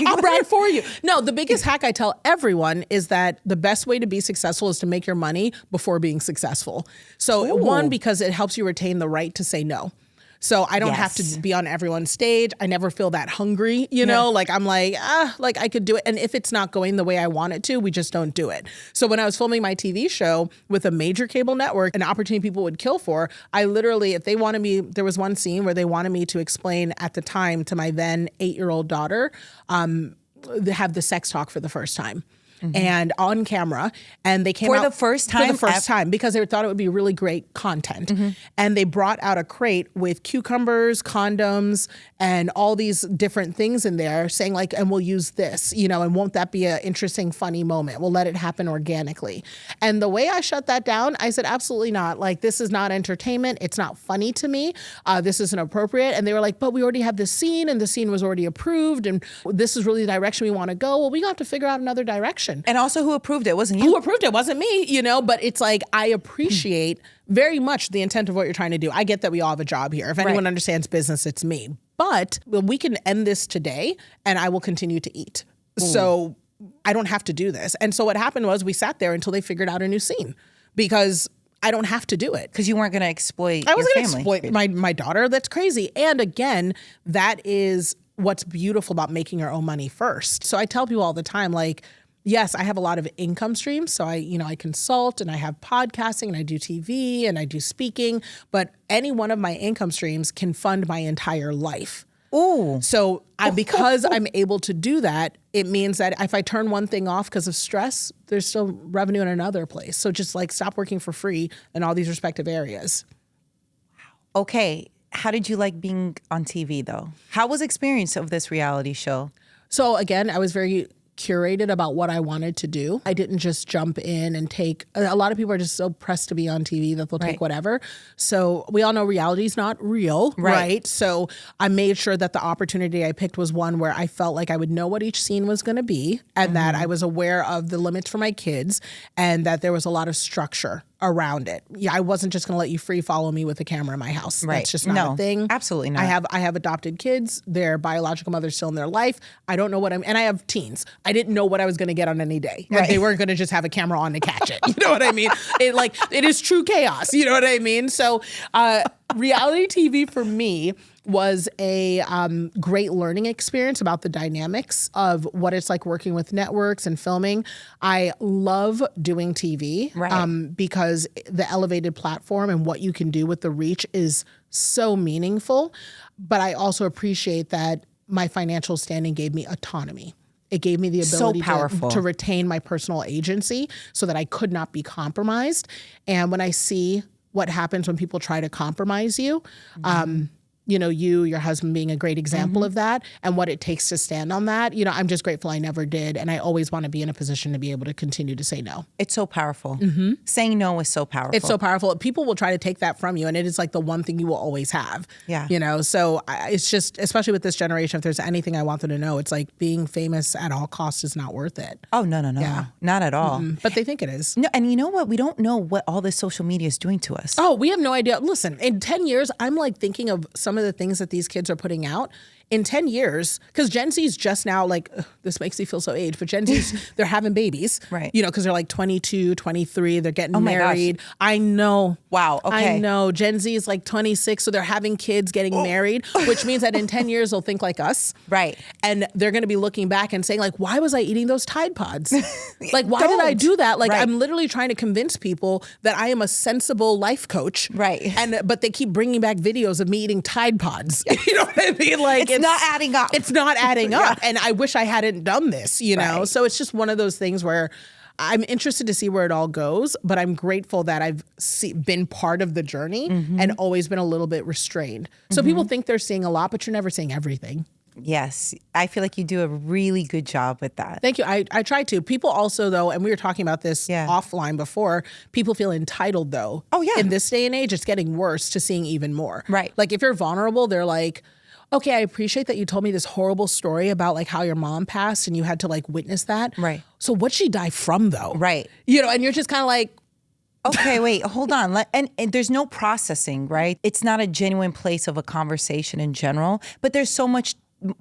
I'll brag for you. No, the biggest hack I tell everyone is that the best way to be successful is to make your money before being successful. So one, because it helps you retain the right to say no. So I don't have Yes. to be on everyone's stage. I never feel that hungry, you know, like I'm like I could do it. And if it's not going the way I want it to, we just don't do it. So when I was filming my TV show with a major cable network, an opportunity people would kill for, I literally, if they wanted me, there was one scene where they wanted me to explain at the time to my then 8-year-old daughter, have the sex talk for the first time. And on camera, and they came For out the first time? for the first time because they thought it would be really great content. And they brought out a crate with cucumbers, condoms, and all these different things in there, saying like, and we'll use this, you know, and won't that be an interesting, funny moment? We'll let it happen organically. And the way I shut that down, I said, absolutely not. Like, this is not entertainment. It's not funny to me. This isn't appropriate. And they were like, but we already have this scene, and the scene was already approved, and this is really the direction we want to go. Well, we got to figure out another direction. And also, who approved it? Wasn't you? Who approved it? Wasn't me, you know, but it's like, I appreciate very much the intent of what you're trying to do. I get that we all have a job here. If anyone understands business, it's me. But we can end this today and I will continue to eat. So I don't have to do this. And so what happened was we sat there until they figured out a new scene because I don't have to do it. Because you weren't going to exploit I was your going to family. exploit my daughter. That's crazy. And again, that is what's beautiful about making your own money first. So I tell people all the time, like, yes, I have a lot of income streams. So I consult and I have podcasting and I do TV and I do speaking, but any one of my income streams can fund my entire life. Ooh. So because I'm able to do that, it means that if I turn one thing off because of stress, there's still revenue in another place. So just like stop working for free in all these respective areas. Okay. How did you like being on TV though? How was the experience of this reality show? So again, I was very curated about what I wanted to do. I didn't just jump in and take, a lot of people are just so pressed to be on TV that they'll take whatever. So we all know reality is not real, right? So I made sure that the opportunity I picked was one where I felt like I would know what each scene was going to be and that I was aware of the limits for my kids and that there was a lot of structure around it. Yeah, I wasn't just going to let you free follow me with a camera in my house. Right. That's just not a thing. Absolutely not. I have adopted kids. Their biological mother's still in their life. I don't know what and I have teens. I didn't know what I was going to get on any day. Like they weren't going to just have a camera on to catch it. You know what I mean? It is true chaos. You know what I mean? So reality TV for me was a great learning experience about the dynamics of what it's like working with networks and filming. I love doing TV because the elevated platform and what you can do with the reach is so meaningful. But I also appreciate that my financial standing gave me autonomy. It gave me the ability to retain my personal agency so that I could not be compromised. And when I see what happens when people try to compromise you, you know, your husband being a great example of that and what it takes to stand on that. You know, I'm just grateful I never did. And I always want to be in a position to be able to continue to say no. It's so powerful. Saying no is so powerful. It's so powerful. People will try to take that from you. And it is like the one thing you will always have. Yeah. You know, so it's just, especially with this generation, if there's anything I want them to know, it's like being famous at all costs is not worth it. Oh, no. Yeah. Not at all. But they think it is. No, and you know what? We don't know what all this social media is doing to us. Oh, we have no idea. Listen, in 10 years, I'm like thinking of some of the things that these kids are putting out. In 10 years, because Gen Z's just now like, this makes me feel so aged, but Gen Z's, they're having babies. Right. You know, because they're like 22, 23, they're getting my married. gosh. I know. Wow, okay. I know. Gen Z is like 26, so they're having kids, getting married, which means that in 10 years, they'll think like us. Right. And they're going to be looking back and saying like, why was I eating those Tide Pods? Like, why did I Don't. do that? Like, Right. I'm literally trying to convince people that I am a sensible life coach. Right. But they keep bringing back videos of me eating Tide Pods. You know what I mean? Like, It's not adding up. It's not adding up. And I wish I hadn't done this, you know? Right. So it's just one of those things where I'm interested to see where it all goes, but I'm grateful that I've been part of the journey and always been a little bit restrained. So people think they're seeing a lot, but you're never seeing everything. Yes. I feel like you do a really good job with that. Thank you. I try to. People also, though, and we were talking about this offline before, people feel entitled, though. Oh, yeah. In this day and age, it's getting worse to seeing even more. Right. Like if you're vulnerable, they're like, okay, I appreciate that you told me this horrible story about like how your mom passed and you had to like witness that. Right. So what'd she die from though? Right. You know, and you're just kind of like, Okay, wait, hold on. And there's no processing, right? It's not a genuine place of a conversation in general, but there's so much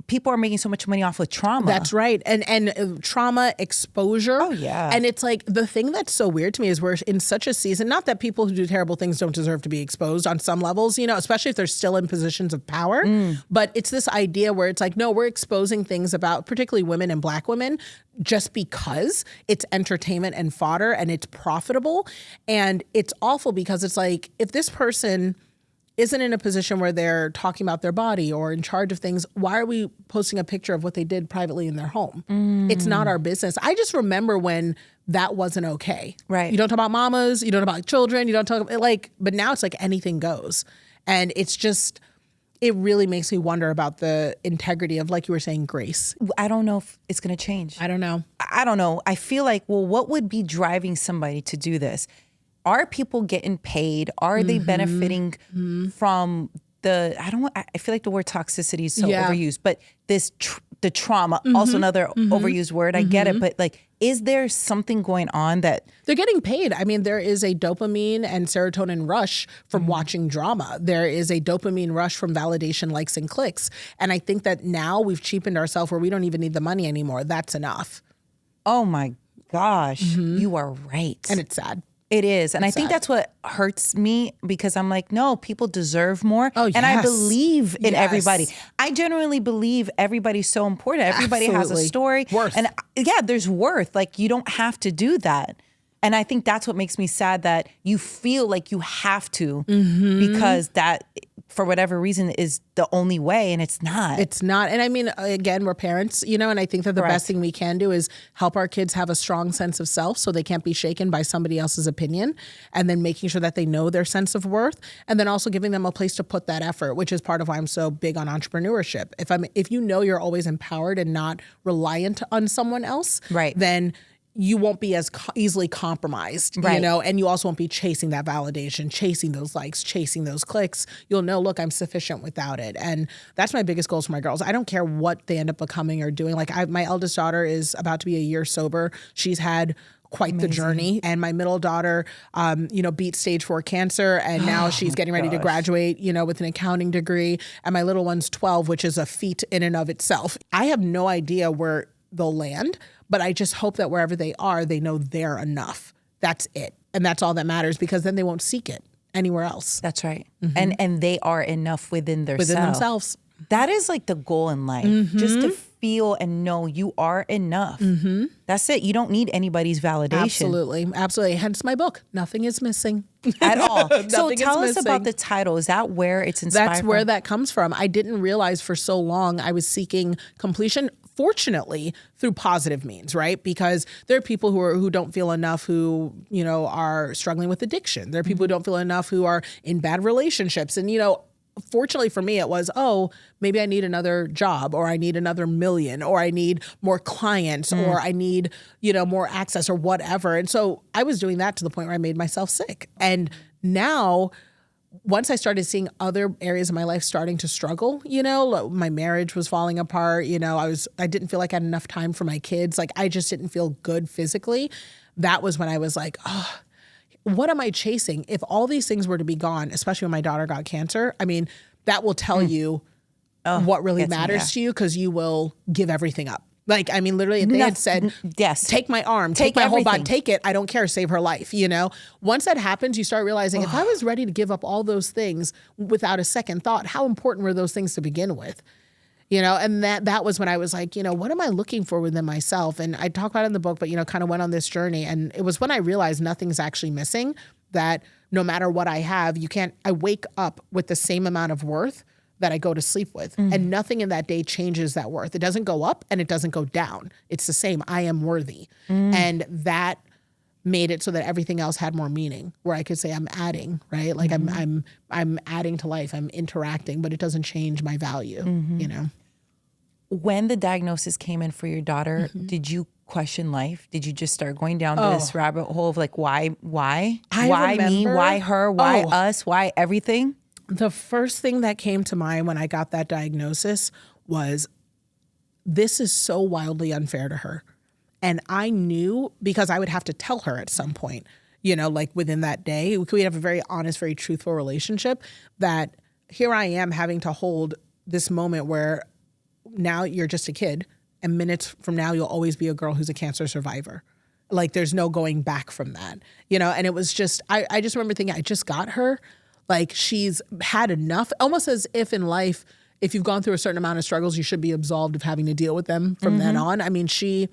people are making so much money off of trauma. That's right. And trauma exposure. Oh, yeah. And it's like the thing that's so weird to me is we're in such a season, not that people who do terrible things don't deserve to be exposed on some levels, you know, especially if they're still in positions of power. But it's this idea where it's like, no, we're exposing things about particularly women and Black women just because it's entertainment and fodder and it's profitable. And it's awful because it's like, if this person isn't in a position where they're talking about their body or in charge of things, why are we posting a picture of what they did privately in their home? It's not our business. I just remember when that wasn't okay. Right. You don't talk about mamas, you don't talk about children, you don't talk like, but now it's like anything goes. And it's just, it really makes me wonder about the integrity of, like you were saying, grace. I don't know if it's going to change. I don't know. I don't know. I feel like, well, what would be driving somebody to do this? Are people getting paid? Are they benefiting from I feel like the word toxicity is so overused, but the trauma, also another overused word. I get it. But like, is there something going on that they're getting paid? I mean, there is a dopamine and serotonin rush from watching drama. There is a dopamine rush from validation, likes and clicks. And I think that now we've cheapened ourselves where we don't even need the money anymore. That's enough. Oh my gosh, you are right. And it's sad. It is. And I think that's what hurts me because I'm like, no, people deserve more. Oh, yes. And I believe in everybody. I genuinely believe everybody's so important. Everybody has a story. Worth. And yeah, there's worth. Like, you don't have to do that. And I think that's what makes me sad, that you feel like you have to because that, for whatever reason, is the only way, and it's not. It's not. And I mean, again, we're parents, you know, and I think that the best thing we can do is help our kids have a strong sense of self so they can't be shaken by somebody else's opinion, and then making sure that they know their sense of worth, and then also giving them a place to put that effort, which is part of why I'm so big on entrepreneurship. If you know you're always empowered and not reliant on someone else, then you won't be as easily compromised, you know, and you also won't be chasing that validation, chasing those likes, chasing those clicks. You'll know, look, I'm sufficient without it. And that's my biggest goals for my girls. I don't care what they end up becoming or doing. Like, my eldest daughter is about to be a year sober. She's had quite the journey. And my middle daughter, you know, beat stage 4 cancer. And now she's getting ready to graduate, you know, with an accounting degree. And my little one's 12, which is a feat in and of itself. I have no idea where they'll land, but I just hope that wherever they are, they know they're enough. That's it. And that's all that matters, because then they won't seek it anywhere else. That's right. And they are enough within themselves. That is like the goal in life, just to feel and know you are enough. That's it. You don't need anybody's validation. Absolutely. Absolutely. Hence my book, Nothing is Missing. At all. So tell us about the title. Is that where it's inspired That's where that comes from. I didn't realize for so long I was seeking completion, fortunately, through positive means, right? Because there are people who don't feel enough, who, you know, are struggling with addiction. There are people who don't feel enough, who are in bad relationships. And, you know, fortunately for me, it was, oh, maybe I need another job, or I need another million, or I need more clients, or I need, you know, more access, or whatever. And so I was doing that to the point where I made myself sick. And now, once I started seeing other areas of my life starting to struggle, you know, my marriage was falling apart, you know, I didn't feel like I had enough time for my kids. Like, I just didn't feel good physically. That was when I was like, oh, what am I chasing? If all these things were to be gone, especially when my daughter got cancer, I mean, that will tell you what really matters to you, because you will give everything up. Like, I mean, literally, if they had said, take my arm, take my whole body, take it, I don't care, save her life, you know? Once that happens, you start realizing, if I was ready to give up all those things without a second thought, how important were those things to begin with? You know, and that was when I was like, you know, what am I looking for within myself? And I talk about it in the book, but, you know, kind of went on this journey. And it was when I realized nothing's actually missing, that no matter what I have, I wake up with the same amount of worth that I go to sleep with. And nothing in that day changes that worth. It doesn't go up and it doesn't go down. It's the same. I am worthy. And that made it so that everything else had more meaning, where I could say I'm adding, right? Like I'm adding to life, I'm interacting, but it doesn't change my value, you know? When the diagnosis came in for your daughter, did you question life? Did you just start going down this rabbit hole of like, why me? Why her? Why us? Why everything? The first thing that came to mind when I got that diagnosis was, this is so wildly unfair to her. And I knew, because I would have to tell her at some point, you know, like within that day, we have a very honest, very truthful relationship, that here I am having to hold this moment where now you're just a kid, and minutes from now you'll always be a girl who's a cancer survivor. Like there's no going back from that, you know? And it was just, I just remember thinking, I just got her. Like she's had enough, almost as if in life, if you've gone through a certain amount of struggles, you should be absolved of having to deal with them from then on. I mean, she,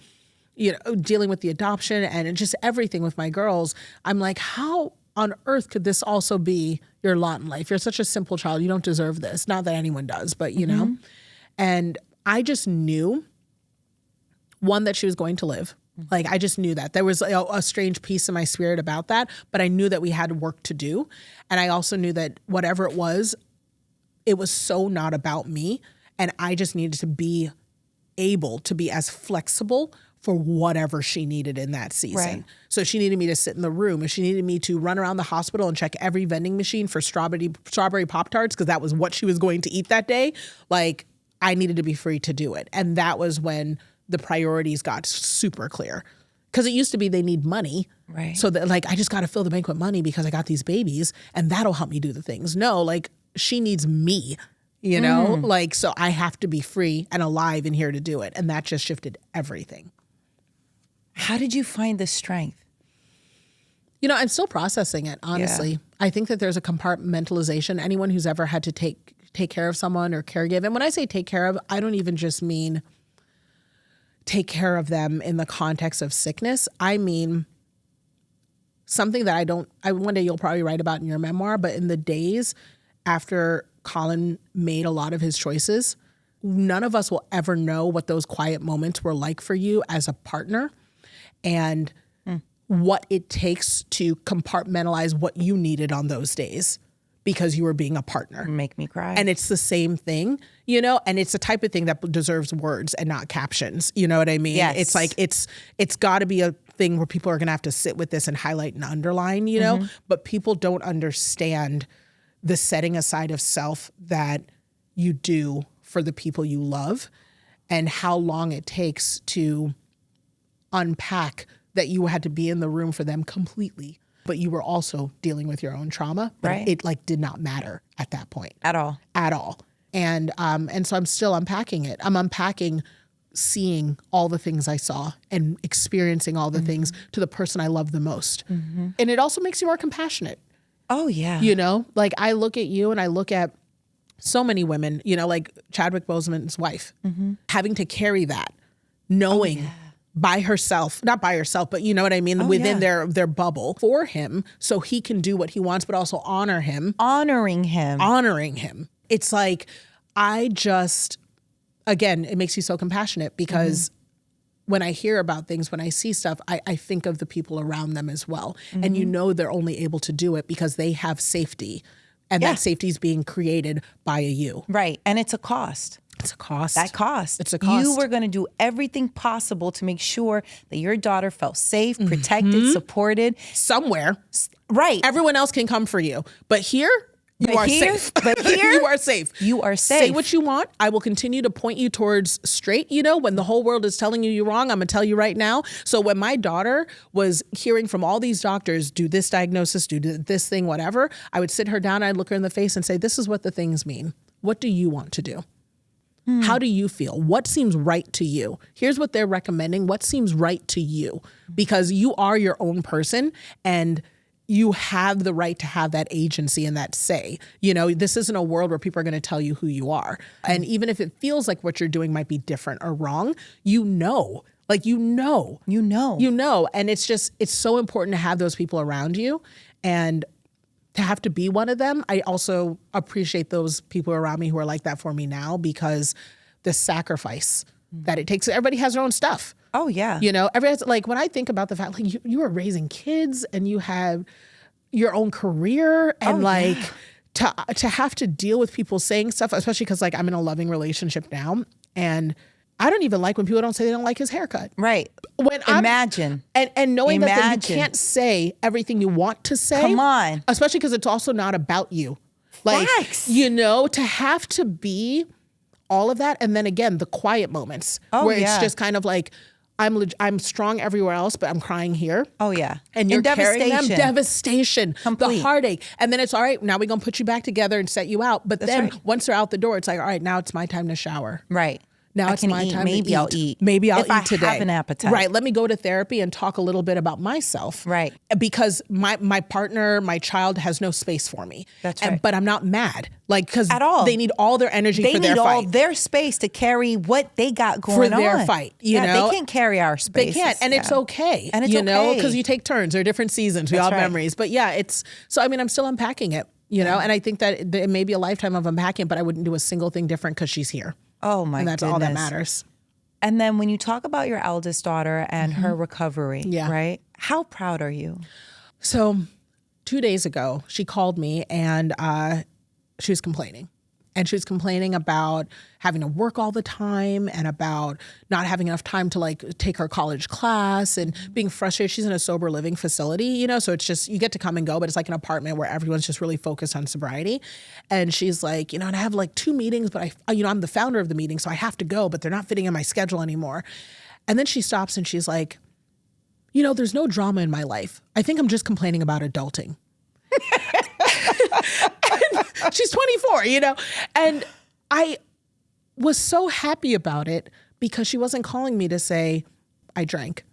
you know, dealing with the adoption and just everything with my girls, I'm like, how on earth could this also be your lot in life? You're such a simple child. You don't deserve this. Not that anyone does, but you know, and I just knew, one, that she was going to live. Like, I just knew that. There was a strange piece in my spirit about that, but I knew that we had work to do. And I also knew that whatever it was so not about me. And I just needed to be able to be as flexible for whatever she needed in that season. Right. So if she needed me to sit in the room, if she needed me to run around the hospital and check every vending machine for strawberry Pop-Tarts, because that was what she was going to eat that day, like, I needed to be free to do it. And that was when the priorities got super clear. Because it used to be they need money. Right. So that, like, I just got to fill the bank with money because I got these babies and that'll help me do the things. No, like, she needs me, you know? Like, so I have to be free and alive and here to do it. And that just shifted everything. How did you find the strength? You know, I'm still processing it, honestly. Yeah. I think that there's a compartmentalization. Anyone who's ever had to take care of someone or caregive, and when I say take care of, I don't even just mean take care of them in the context of sickness. I mean something that one day you'll probably write about in your memoir, but in the days after Colin made a lot of his choices, none of us will ever know what those quiet moments were like for you as a partner and what it takes to compartmentalize what you needed on those days because you were being a partner. Make me cry. And it's the same thing, you know, and it's the type of thing that deserves words and not captions. You know what I mean? Yes. It's like, it's got to be a thing where people are going to have to sit with this and highlight and underline, you know, but people don't understand the setting aside of self that you do for the people you love and how long it takes to unpack that you had to be in the room for them completely. But you were also dealing with your own trauma. But right. It like did not matter at that point. At all. And so I'm still unpacking it. I'm unpacking seeing all the things I saw and experiencing all the things to the person I love the most. And it also makes you more compassionate. Oh, yeah. You know, like I look at you and I look at so many women, you know, like Chadwick Boseman's wife, having to carry that, knowing by herself, not by herself, but you know what I mean, within their bubble for him so he can do what he wants, but also honor him. Honoring him. It's like, again, it makes you so compassionate because when I hear about things, when I see stuff, I think of the people around them as well. And you know they're only able to do it because they have safety. And that safety is being created by a you. Right. And it's a cost. It's a cost. That cost. It's a cost. You were going to do everything possible to make sure that your daughter felt safe, protected, supported. Somewhere. Right. Everyone else can come for you. But here, you are safe. But here, you are safe. You are safe. Say what you want. I will continue to point you towards straight. You know, when the whole world is telling you you're wrong, I'm going to tell you right now. So when my daughter was hearing from all these doctors, do this diagnosis, do this thing, whatever, I would sit her down, I'd look her in the face and say, this is what the things mean. What do you want to do? How do you feel? What seems right to you? Here's what they're recommending. What seems right to you? Because you are your own person and you have the right to have that agency and that say. You know, this isn't a world where people are going to tell you who you are. And even if it feels like what you're doing might be different or wrong, you know. Like, you know. And it's so important to have those people around you. And to have to be one of them, I also appreciate those people around me who are like that for me now because the sacrifice that it takes. Everybody has their own stuff. Oh, yeah. You know, like when I think about the fact, like you are raising kids and you have your own career and to have to deal with people saying stuff, especially because like I'm in a loving relationship now and I don't even like when people don't say they don't like his haircut. Right. Imagine. And knowing that you can't say everything you want to say. Come on. Especially because it's also not about you. Like, Facts. you know, to have to be all of that. And then again, the quiet moments where it's just kind of like, I'm strong everywhere else, but I'm crying here. Oh, yeah. And you're carrying them. Devastation. The heartache. And then it's all right, now we're going to put you back together and set you out. But then once they're out the door, it's like, all right, now it's my time to shower. Right. Now I it's can my eat. time Maybe to I'll eat. eat. Maybe I'll if eat I today. have an appetite. Right. Let me go to therapy and talk a little bit about myself. Right. Because my partner, my child has no space for me. That's right. But I'm not mad. Like, because At all. they need all their energy They for their need all fight. their space to carry what they got going For their on. fight, you know? They can't carry our space. They can't. And it's okay. And it's you know, okay. because you take turns. There are different seasons. We That's all have right. memories. But yeah, I'm still unpacking it, you know? And I think that it may be a lifetime of unpacking, but I wouldn't do a single thing different because she's here. Oh my And that's goodness. all that matters. And then when you talk about your eldest daughter and her recovery, Yeah. right? How proud are you? So 2 days ago, she called me and she was complaining. And she was complaining about having to work all the time and about not having enough time to like take her college class and being frustrated. She's in a sober living facility, you know, so it's just, you get to come and go, but it's like an apartment where everyone's just really focused on sobriety. And she's like, you know, and I have like 2 meetings, but I'm the founder of the meeting, so I have to go, but they're not fitting in my schedule anymore. And then she stops and she's like, you know, there's no drama in my life. I think I'm just complaining about adulting. She's 24, you know? And I was so happy about it because she wasn't calling me to say, I drank.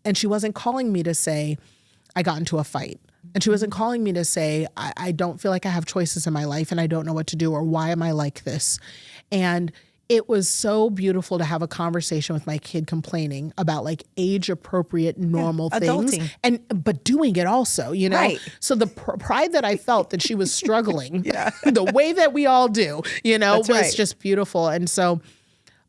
And she wasn't calling me to say, I got into a fight. And she wasn't calling me to say, I don't feel like I have choices in my life and I don't know what to do, or why am I like this? And it was so beautiful to have a conversation with my kid complaining about like age appropriate, normal things. Adulting. But doing it also, you know? Right. So the pride that I felt that she was struggling the way that we all do, you know, That's was right. just beautiful. And so,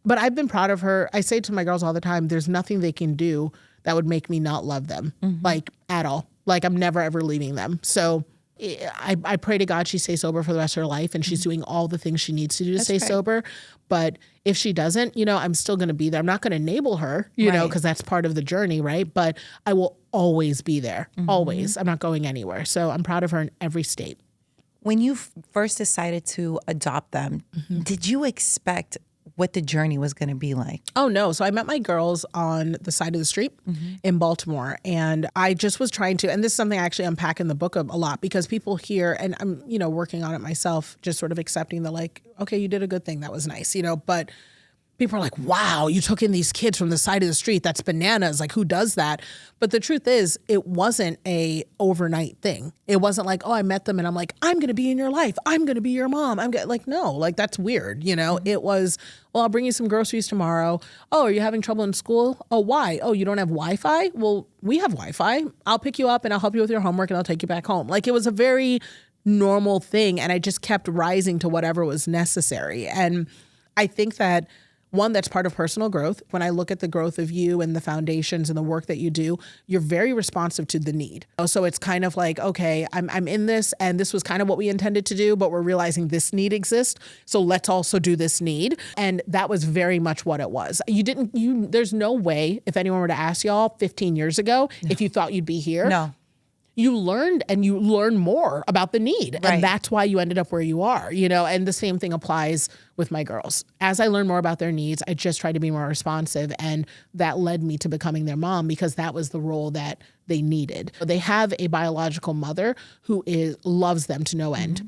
but I've been proud of her. I say to my girls all the time, there's nothing they can do that would make me not love them, like at all. Like I'm never, ever leaving them. So I pray to God she stays sober for the rest of her life and she's doing all the things she needs to do to stay sober. But if she doesn't, you know, I'm still going to be there. I'm not going to enable her, you know, because that's part of the journey, right? But I will always be there, always. I'm not going anywhere. So I'm proud of her in every state. When you first decided to adopt them, did you expect what the journey was going to be like? Oh, no. So I met my girls on the side of the street in Baltimore. And I just was trying to, and this is something I actually unpack in the book a lot, because people hear, and I'm, you know, working on it myself, just sort of accepting the like, okay, you did a good thing. That was nice, you know, but people are like, wow, you took in these kids from the side of the street. That's bananas. Like, who does that? But the truth is, it wasn't a overnight thing. It wasn't like, oh, I met them and I'm like, I'm going to be in your life. I'm going to be your mom. Like, no, like that's weird. You know, it was, well, I'll bring you some groceries tomorrow. Oh, are you having trouble in school? Oh, why? Oh, you don't have Wi-Fi? Well, we have Wi-Fi. I'll pick you up and I'll help you with your homework and I'll take you back home. Like, it was a very normal thing. And I just kept rising to whatever was necessary. And I think that one, that's part of personal growth. When I look at the growth of you and the foundations and the work that you do, you're very responsive to the need. So it's kind of like, okay, I'm in this and this was kind of what we intended to do, but we're realizing this need exists. So let's also do this need. And that was very much what it was. There's no way, if anyone were to ask y'all 15 years ago, if you thought you'd be here. No. You learned and you learn more about the need. Right. And that's why you ended up where you are, you know, and the same thing applies with my girls. As I learn more about their needs, I just try to be more responsive. And that led me to becoming their mom, because that was the role that they needed. They have a biological mother who loves them to no end.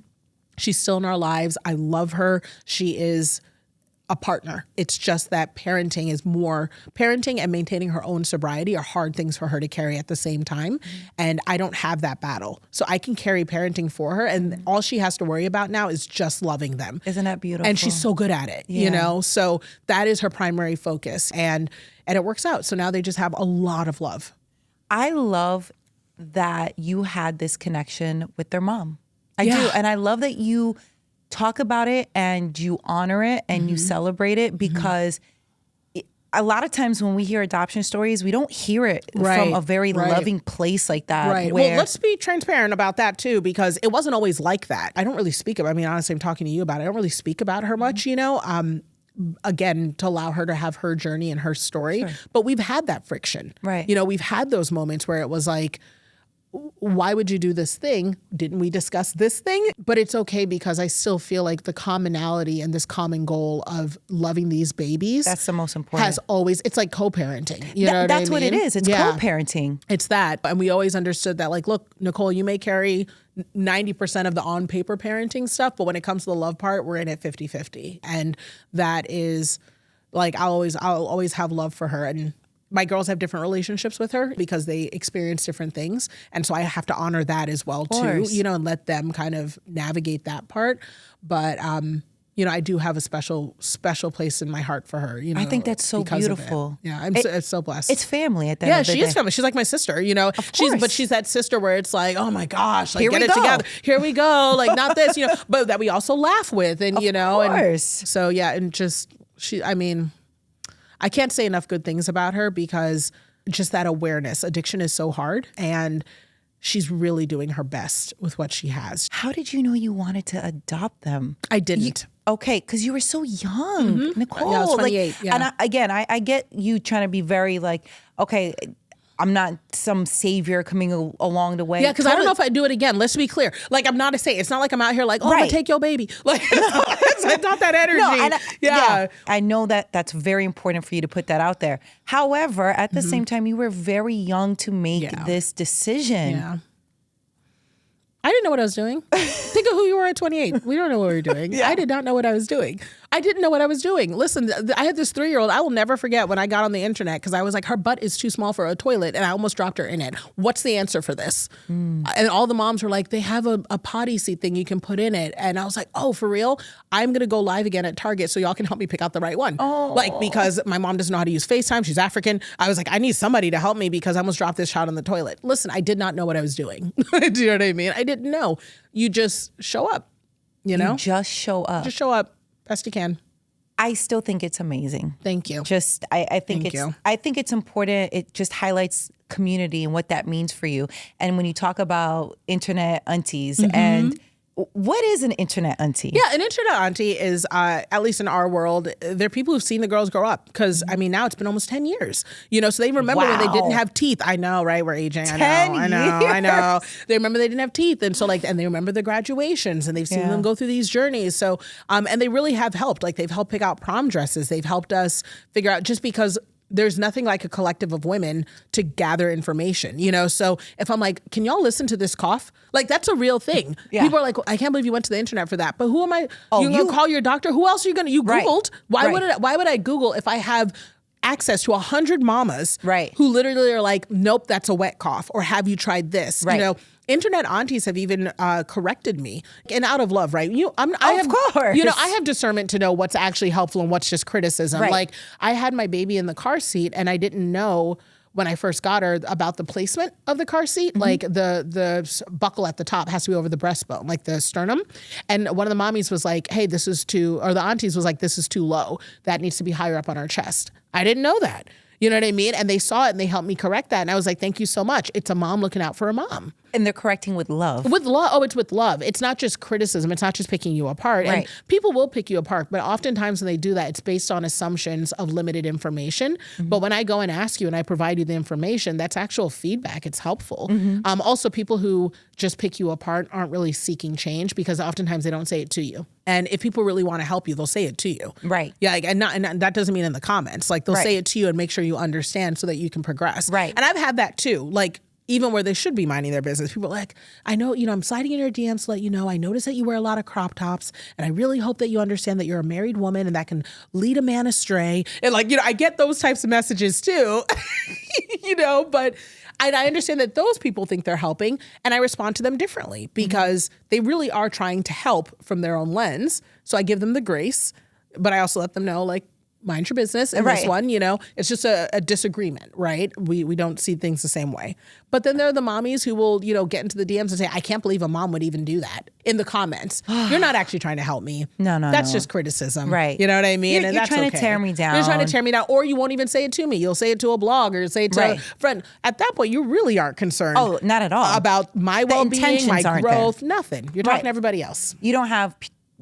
She's still in our lives. I love her. She is a partner. It's just that parenting and maintaining her own sobriety are hard things for her to carry at the same time. And I don't have that battle. So I can carry parenting for her. And all she has to worry about now is just loving them. Isn't that beautiful? And she's so good at it, you know? So that is her primary focus. And it works out. So now they just have a lot of love. I love that you had this connection with their mom. I do. And I love that you talk about it and you honor it and you celebrate it, because a lot of times when we hear adoption stories, we don't hear it from a very loving place like that. Right. Well, let's be transparent about that too, because it wasn't always like that. I don't really speak about, I mean, honestly, I'm talking to you about it. I don't really speak about her much, you know, again, to allow her to have her journey and her story. Sure. But we've had that friction. Right. You know, we've had those moments where it was like, why would you do this thing? Didn't we discuss this thing? But it's okay, because I still feel like the commonality and this common goal of loving these babies. That's the most important. Has always, it's like co-parenting. You know that's what I mean? what it is. It's co-parenting. It's that. And we always understood that, like, look, Nicole, you may carry 90% of the on paper parenting stuff, but when it comes to the love part, we're in it 50-50. And that is Like I'll always have love for her. And my girls have different relationships with her because they experience different things. And so I have to honor that as well too, you know, and let them kind of navigate that part. But, you know, I do have a special place in my heart for her. You know, I think that's so beautiful. Yeah, I'm so blessed. It's family at the end of the day. Yeah, she is family. She's like my sister, you know. She's that sister where it's like, oh my gosh, like get it together. Here we go. Like not this, you know, but that we also laugh with, and you know, and so yeah, and just I mean, I can't say enough good things about her because just that awareness. Addiction is so hard, and she's really doing her best with what she has. How did you know you wanted to adopt them? I didn't. Okay, because you were so young, Nicole. Yeah, I was 28. And I get you trying to be very like, okay, I'm not some savior coming along the way. Yeah, because I don't know if I'd do it again. Let's be clear. Like, I'm not a saint. It's not like I'm out here like, I'm going to take your baby. Like, it's not that energy. No, I know that's very important for you to put that out there. However, at the same time, you were very young to make this decision. Yeah. I didn't know what I was doing. Think of who you were at 28. We don't know what we were doing. I did not know what I was doing. I didn't know what I was doing. Listen, I had this 3-year-old. I will never forget when I got on the internet because I was like, her butt is too small for a toilet, and I almost dropped her in it. What's the answer for this? And all the moms were like, they have a potty seat thing you can put in it. And I was like, oh, for real? I'm going to go live again at Target so y'all can help me pick out the right one. Like, because my mom doesn't know how to use FaceTime. She's African. I was like, I need somebody to help me because I almost dropped this child in the toilet. Listen, I did not know what I was doing. Do you know what I mean? I didn't know. You just show up, you know? You just show up. Just show up best you can. I still think it's amazing. Thank you. I think it's important. It just highlights community and what that means for you. And when you talk about internet aunties and what is an internet auntie? Yeah, an internet auntie is, at least in our world, they're people who've seen the girls grow up. Because, I mean, now it's been almost 10 years. You know, so they remember when they didn't have teeth. I know, right? We're aging. I know. They remember they didn't have teeth. And so, like, and they remember the graduations. And they've seen them go through these journeys. So, and they really have helped. Like, they've helped pick out prom dresses. They've helped us figure out, just because there's nothing like a collective of women to gather information, you know? So if I'm like, can y'all listen to this cough? Like, that's a real thing. People are like, I can't believe you went to the internet for that. But who am I? You gonna call your doctor? Who else are you gonna, you Googled. Why would I Google if I have access to 100 mamas who literally are like, nope, that's a wet cough. Or have you tried this? You know, internet aunties have even corrected me, and out of love, right? Of course. You know, I have discernment to know what's actually helpful and what's just criticism. Like, I had my baby in the car seat, and I didn't know when I first got her about the placement of the car seat. Like, the buckle at the top has to be over the breastbone, like the sternum. And one of the mommies was like, hey, this is too, or the aunties was like, this is too low. That needs to be higher up on our chest. I didn't know that. You know what I mean? And they saw it and they helped me correct that. And I was like, thank you so much. It's a mom looking out for a mom. And they're correcting with love. With love. Oh, it's with love. It's not just criticism. It's not just picking you apart. And people will pick you apart. But oftentimes when they do that, it's based on assumptions of limited information. But when I go and ask you and I provide you the information, that's actual feedback. It's helpful. Also, people who just pick you apart aren't really seeking change because oftentimes they don't say it to you. And if people really want to help you, they'll say it to you. Yeah, like, and that doesn't mean in the comments. Like, they'll say it to you and make sure you understand so that you can progress. And I've had that too. Like, even where they should be minding their business. People are like, I know, you know, I'm sliding in your DMs to let you know, I notice that you wear a lot of crop tops, and I really hope that you understand that you're a married woman and that can lead a man astray. And like, you know, I get those types of messages too, you know, but I understand that those people think they're helping, and I respond to them differently because they really are trying to help from their own lens. So I give them the grace, but I also let them know, like, mind your business. And this one, you know, it's just a disagreement, right? We don't see things the same way. But then there are the mommies who will, you know, get into the DMs and say, I can't believe a mom would even do that in the comments. You're not actually trying to help me. No. That's just criticism. You know what I mean? You're trying to tear me down. You're trying to tear me down. Or you won't even say it to me. You'll say it to a blog or say it to a friend. At that point, you really aren't concerned. Oh, not at all. About my well-being, my growth, nothing. You're talking to everybody else. You don't have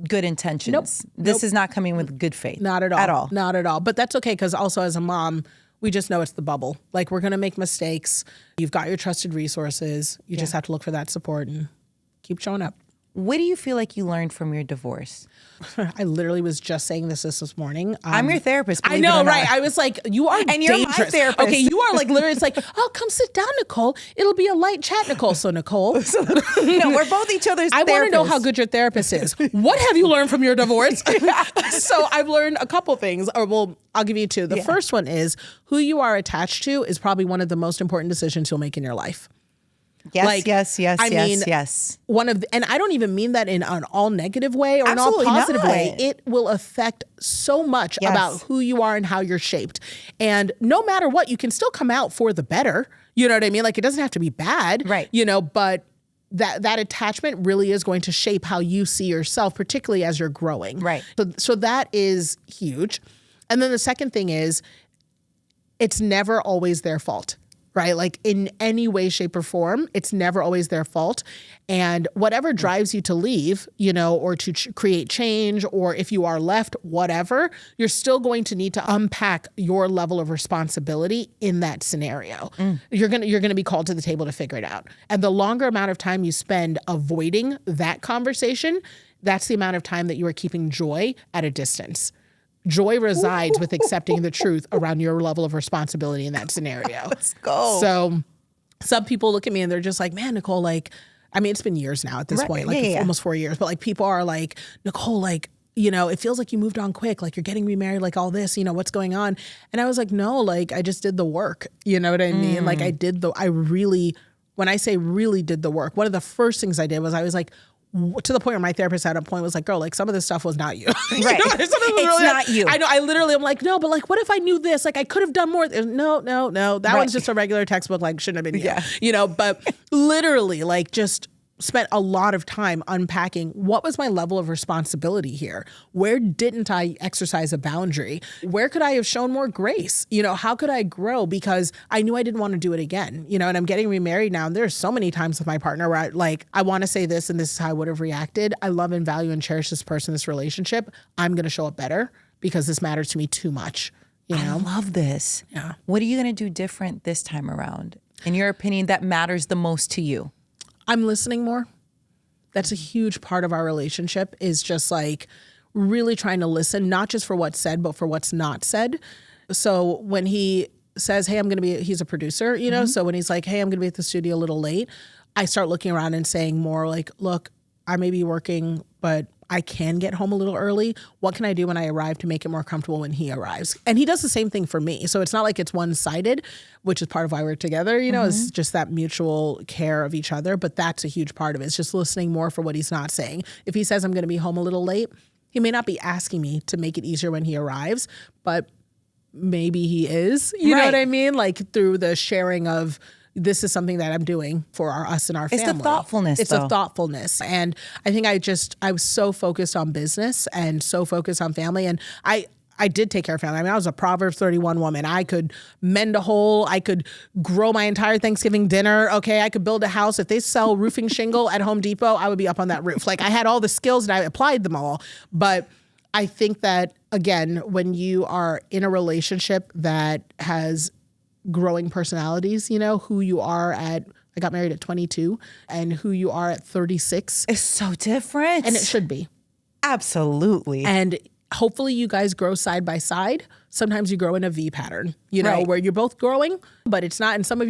good intentions. This is not coming with good faith. Not at all. Not at all. But that's okay, because also as a mom, we just know it's the bubble. Like, we're going to make mistakes. You've got your trusted resources. You just have to look for that support and keep showing up. What do you feel like you learned from your divorce? I literally was just saying this morning. I'm your therapist. I know, right? I was like, you are and you're dangerous. my therapist. Okay, you are like literally. It's like, oh, come sit down, Nicole. It'll be a light chat, Nicole. So Nicole, no, we're both each other's. I want to know how good your therapist is. What have you learned from your divorce? So I've learned a couple things, or well, I'll give you two. The first one is who you are attached to is probably one of the most important decisions you'll make in your life. Yes, yes. One of, and I don't even mean that in an all negative way or Absolutely an all positive not. way. It will affect so much about who you are and how you're shaped. And no matter what, you can still come out for the better. You know what I mean? Like it doesn't have to be bad, right? You know, but that attachment really is going to shape how you see yourself, particularly as you're growing, right? So that is huge. And then the second thing is, it's never always their fault. Right? Like in any way, shape, or form, it's never always their fault. And whatever drives you to leave, you know, or to create change, or if you are left, whatever, you're still going to need to unpack your level of responsibility in that scenario. You're gonna be called to the table to figure it out. And the longer amount of time you spend avoiding that conversation, that's the amount of time that you are keeping joy at a distance. Joy resides with accepting the truth around your level of responsibility in that scenario. Let's go. So some people look at me and they're just like, man, Nicole, like, I mean, it's been years now at this point, like almost 4 years, but like people are like, Nicole, like, you know, it feels like you moved on quick, like you're getting remarried, like all this, you know, what's going on? And I was like, no, like I just did the work. You know what I mean? Like when I say really did the work, one of the first things I did was I was like, to the point where my therapist at a point was like, girl, like some of this stuff was not you. Right. It's really not you. I know. I literally am like, no, but like, what if I knew this? Like I could have done more. No. That one's just a regular textbook. Like shouldn't have been you. You know, but literally like just spent a lot of time unpacking what was my level of responsibility here? Where didn't I exercise a boundary? Where could I have shown more grace? You know, how could I grow? Because I knew I didn't want to do it again, you know, and I'm getting remarried now. And there's so many times with my partner where I want to say this and this is how I would have reacted. I love and value and cherish this person, this relationship. I'm going to show up better because this matters to me too much. You know? I love this. Yeah. What are you going to do different this time around? In your opinion, that matters the most to you? I'm listening more. That's a huge part of our relationship is just like really trying to listen, not just for what's said, but for what's not said. So when he says, hey, he's a producer, you know? So when he's like, hey, I'm going to be at the studio a little late, I start looking around and saying more like, look, I may be working, but I can get home a little early. What can I do when I arrive to make it more comfortable when he arrives? And he does the same thing for me. So it's not like it's one-sided, which is part of why we're together, you know, it's just that mutual care of each other. But that's a huge part of it. It's just listening more for what he's not saying. If he says I'm going to be home a little late, he may not be asking me to make it easier when he arrives, but maybe he is, you know what I mean? Like through the sharing of, this is something that I'm doing for us and our family. It's the thoughtfulness, It's a thoughtfulness. And I think I was so focused on business and so focused on family. And I did take care of family. I mean, I was a Proverbs 31 woman. I could mend a hole. I could grow my entire Thanksgiving dinner. Okay. I could build a house. If they sell roofing shingle at Home Depot, I would be up on that roof. Like I had all the skills and I applied them all. But I think that, again, when you are in a relationship that has growing personalities, you know, who you are I got married at 22 and who you are at 36. It's so different. And it should be. Absolutely. And hopefully you guys grow side by side. Sometimes you grow in a V pattern, you know, where you're both growing, but it's not. And sometimes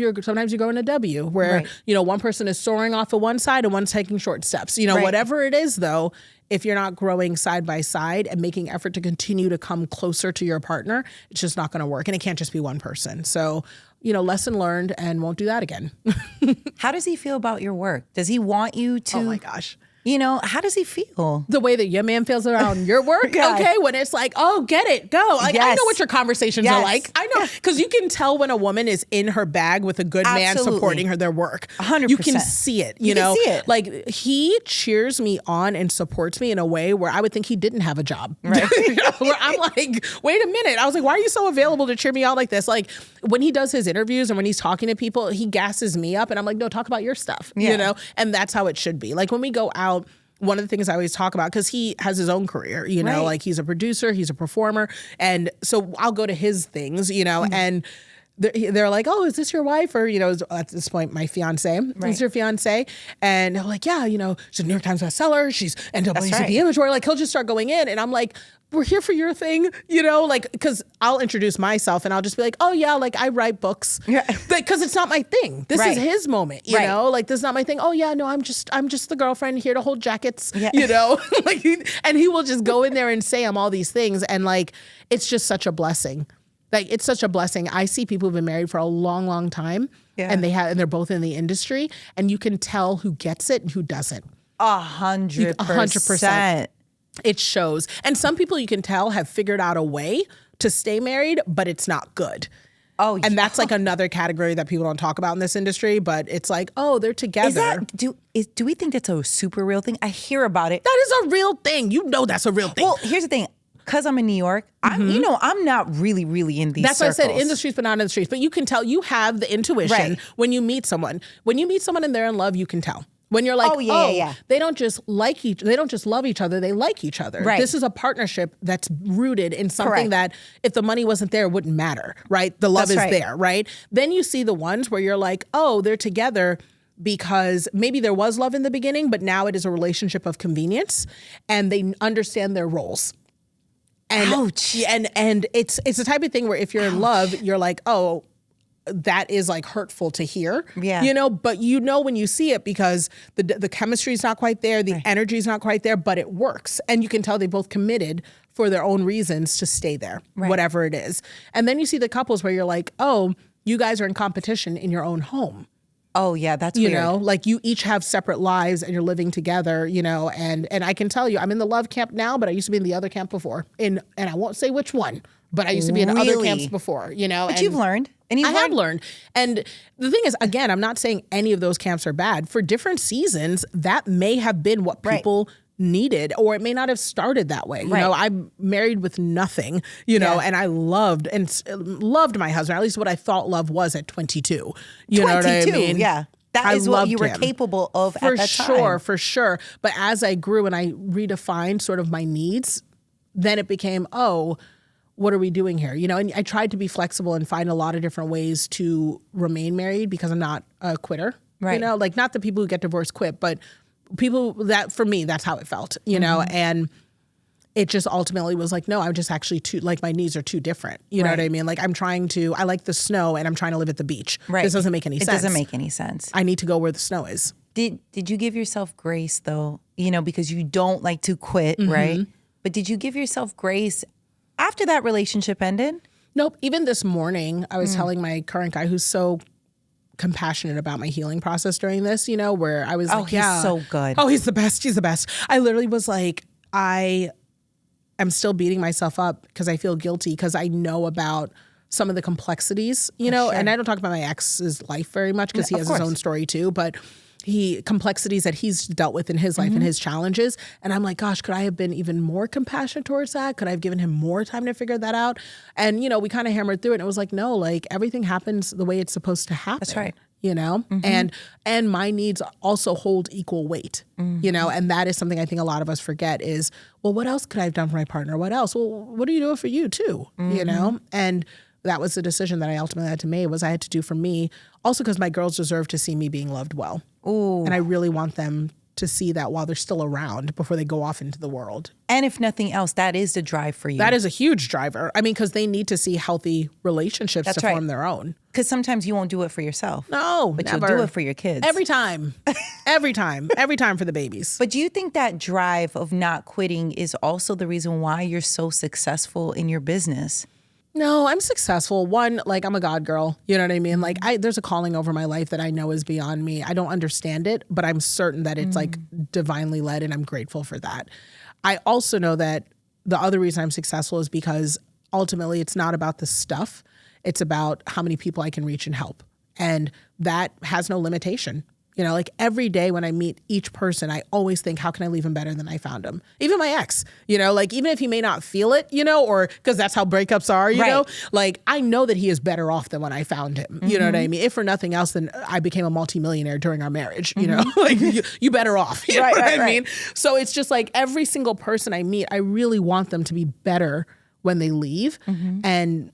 you grow in a W where, you know, one person is soaring off of one side and one's taking short steps, you know, whatever it is though, if you're not growing side by side and making effort to continue to come closer to your partner, it's just not going to work. And it can't just be one person. So, you know, lesson learned and won't do that again. How does he feel about your work? Does he want you to? Oh my gosh. You know, how does he feel? The way that your man feels around your work, okay? When it's like, oh, get it, go. Like, I know what your conversations are like. I know, because you can tell when a woman is in her bag with a good man supporting their work. 100%. You can see it, you know? Can see it. Like, he cheers me on and supports me in a way where I would think he didn't have a job. Right. You know, where I'm like, wait a minute. I was like, why are you so available to cheer me on like this? Like, when he does his interviews and when he's talking to people, he gasses me up and I'm like, no, talk about your stuff, you know? And that's how it should be. Like, when we go out, one of the things I always talk about, because he has his own career, you know, like he's a producer, he's a performer. And so I'll go to his things, you know, and they're like, oh, is this your wife? Or, at this point, my fiance, is your fiance? And they're like, yeah, she's a New York Times bestseller. She's NAACP inventory. Like, he'll just start going in. And I'm like, we're here for your thing, because I'll introduce myself and I'll just be like, oh yeah, like I write books. Yeah. Because it's not my thing. This is his moment, you know? Like, this is not my thing. Oh yeah, no, I'm just the girlfriend here to hold jackets, Like, and he will just go in there and say all these things. And like, it's just such a blessing. Like, it's such a blessing. I see people who've been married for a long, long time and they're both in the industry, and you can tell who gets it and who doesn't. 100%. It shows. And some people, you can tell, have figured out a way to stay married, but it's not good. Oh, and that's like another category that people don't talk about in this industry, but it's like, oh, they're together. Do we think that's a super real thing? I hear about it. That is a real thing. That's a real thing. Well, here's the thing. Because I'm in New York, I'm not really in these That's circles. Why I said in the streets, but not in the streets. But you can tell, you have the intuition when you meet someone. When you meet someone and they're in love, you can tell. When you're like, they don't just love each other, they like each other. Right. This is a partnership that's rooted in something that if the money wasn't there, it wouldn't matter, right? The love is there, right? Then you see the ones where you're like, oh, they're together because maybe there was love in the beginning, but now it is a relationship of convenience and they understand their roles. And, ouch. And it's the type of thing where if you're in love, you're like, oh, that is like hurtful to hear, but when you see it because the chemistry is not quite there, the energy is not quite there, but it works. And you can tell they both committed for their own reasons to stay there, whatever it is. And then you see the couples where you're like, oh, you guys are in competition in your own home. Oh yeah, that's weird. Like you each have separate lives and you're living together, and I can tell you, I'm in the love camp now, but I used to be in the other camp before. And I won't say which one, but I used to be in other camps before, But you've learned. And I have learned. And the thing is, again, I'm not saying any of those camps are bad. For different seasons, that may have been what people needed, or it may not have started that way. I'm married with nothing, and I loved my husband, at least what I thought love was at 22. You know what I mean? Yeah. That is what you were capable of at that time. For sure. But as I grew and I redefined sort of my needs, then it became, oh, what are we doing here? And I tried to be flexible and find a lot of different ways to remain married because I'm not a quitter. Right. Like not the people who get divorced quit, but people that, for me, that's how it felt, and it just ultimately was like, no, I'm just actually too, like my needs are too different. You know what I mean? Like I like the snow and I'm trying to live at the beach. Right. This doesn't make any sense. It doesn't make any sense. I need to go where the snow is. Did you give yourself grace though? Because you don't like to quit, right? But did you give yourself grace after that relationship ended? Nope. Even this morning, I was telling my current guy who's so compassionate about my healing process during this, where I was like, he's so good. Oh, he's the best. He's the best. I literally was like, I am still beating myself up because I feel guilty because I know about some of the complexities, and I don't talk about my ex's life very much because he has his own story too, but complexities that he's dealt with in his life and his challenges. And I'm like, gosh, could I have been even more compassionate towards that? Could I have given him more time to figure that out? And, we kind of hammered through it and it was like, no, like everything happens the way it's supposed to happen. That's right. And my needs also hold equal weight, and that is something I think a lot of us forget is, well, what else could I have done for my partner? What else? Well, what are you doing for you too? And that was the decision that I ultimately had to make was I had to do for me also because my girls deserve to see me being loved well. Ooh. And I really want them to see that while they're still around before they go off into the world. And if nothing else, that is the drive for you. That is a huge driver. I mean, because they need to see healthy relationships to form their own. Because sometimes you won't do it for yourself. No, but never. you'll do it for your kids. Every time. Every time for the babies. But do you think that drive of not quitting is also the reason why you're so successful in your business? No, I'm successful. One, like I'm a God girl. You know what I mean? Like there's a calling over my life that I know is beyond me. I don't understand it, but I'm certain that it's like divinely led and I'm grateful for that. I also know that the other reason I'm successful is because ultimately it's not about the stuff. It's about how many people I can reach and help. And that has no limitation. Like every day when I meet each person, I always think, how can I leave him better than I found him? Even my ex, like even if he may not feel it, or because that's how breakups are, you know, like I know that he is better off than when I found him. You know what I mean? If for nothing else, then I became a multimillionaire during our marriage, like you better off. You know what I mean? So it's just like every single person I meet, I really want them to be better when they leave. And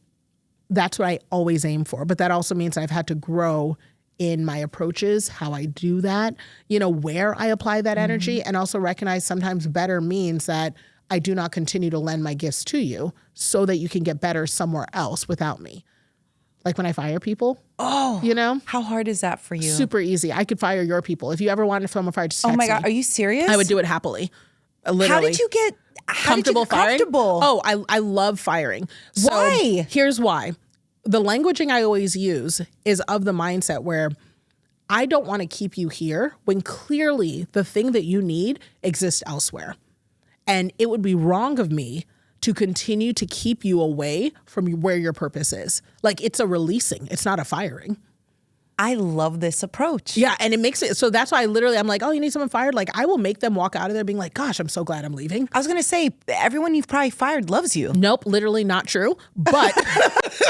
that's what I always aim for. But that also means I've had to grow in my approaches, how I do that, where I apply that energy, and also recognize sometimes better means that I do not continue to lend my gifts to you so that you can get better somewhere else without me. Like when I fire people. Oh, how hard is that for you? Super easy. I could fire your people. If you ever wanted to film a fire, just text Oh my God, me. are you serious? I would do it happily. Literally. How did you get comfortable firing? Comfortable? Oh, I love firing. So Why? Here's why. The languaging I always use is of the mindset where I don't want to keep you here when clearly the thing that you need exists elsewhere. And it would be wrong of me to continue to keep you away from where your purpose is. Like, it's a releasing. It's not a firing. I love this approach. Yeah. And it makes it, so that's why I'm like, oh, you need someone fired? Like, I will make them walk out of there being like, gosh, I'm so glad I'm leaving. I was going to say, everyone you've probably fired loves you. Nope, literally not true. But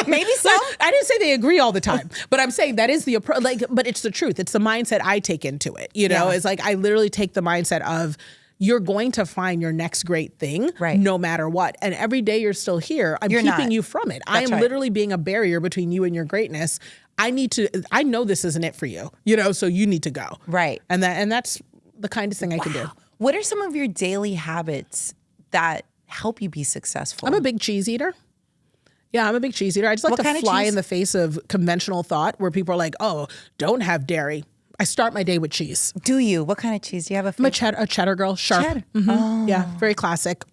maybe so. I didn't say they agree all the time, but I'm saying that is the approach. Like, but it's the truth. It's the mindset I take into it. It's like, I literally take the mindset of, you're going to find your next great thing no matter what. And every day you're still here, I'm keeping you from it. I am literally being a barrier between you and your greatness. I know this isn't it for you, so you need to go. Right. And that's the kindest thing I can do. What are some of your daily habits that help you be successful? I'm a big cheese eater. Yeah, I'm a big cheese eater. I just like to fly in the face of conventional thought where people are like, oh, don't have dairy. I start my day with cheese. Do you? What kind of cheese? Do you have a favorite? I'm a cheddar girl, sharp. Cheddar. Mm-hmm. Oh. Yeah, very classic.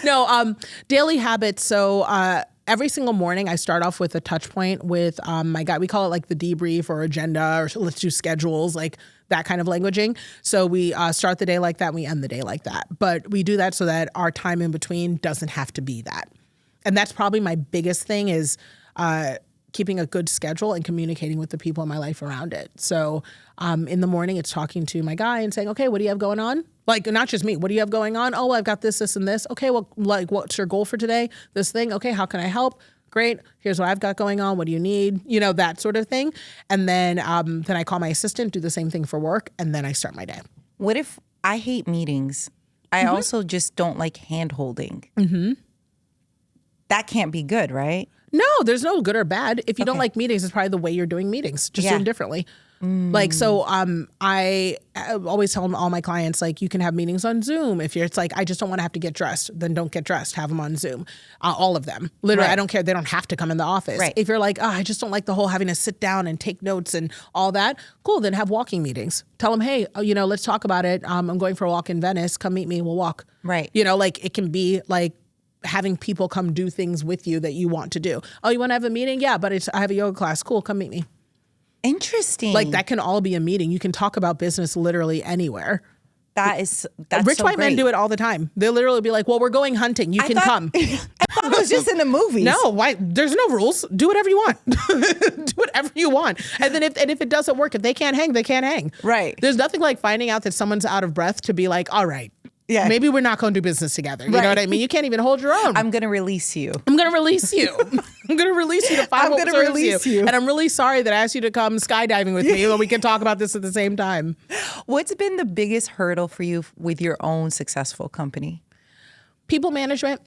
No, daily habits. So every single morning I start off with a touch point with my guy. We call it like the debrief or agenda, or let's do schedules, like that kind of languaging. So we start the day like that. We end the day like that. But we do that so that our time in between doesn't have to be that. And that's probably my biggest thing is keeping a good schedule and communicating with the people in my life around it. So in the morning, it's talking to my guy and saying, okay, what do you have going on? Like, not just me. What do you have going on? Oh, well, I've got this, this, and this. Okay, well, like, what's your goal for today? This thing. Okay, how can I help? Great. Here's what I've got going on. What do you need? That sort of thing. And then I call my assistant, do the same thing for work, and then I start my day. What if I hate meetings? I also just don't like hand holding. Mm-hmm. That can't be good, right? No, there's no good or bad. If you don't like meetings, it's probably the way you're doing meetings. Just do them differently. Like, so I always tell all my clients, like, you can have meetings on Zoom. It's like, I just don't want to have to get dressed, then don't get dressed. Have them on Zoom. All of them. Literally, I don't care. They don't have to come in the office. Right. If you're like, oh, I just don't like the whole having to sit down and take notes and all that, cool, then have walking meetings. Tell them, hey, let's talk about it. I'm going for a walk in Venice. Come meet me. We'll walk. Right. Like, it can be like having people come do things with you that you want to do. Oh, you want to have a meeting? Yeah, but I have a yoga class. Cool, come meet me. Interesting. Like, that can all be a meeting. You can talk about business literally anywhere. That's rich so white great. Men do it all the time. They'll literally be like, well, we're going hunting. You can come. I thought it was just in the movies. No, why? There's no rules. Do whatever you want. Do whatever you want. And then if it doesn't work, if they can't hang, they can't hang. Right. There's nothing like finding out that someone's out of breath to be like, all right. Yeah. Maybe we're not going to do business together. You know what I mean? You can't even hold your own. I'm going to release you. I'm going to release you. I'm going to release you to find what serves you. And I'm really sorry that I asked you to come skydiving with me, and we can talk about this at the same time. What's been the biggest hurdle for you with your own successful company? People management.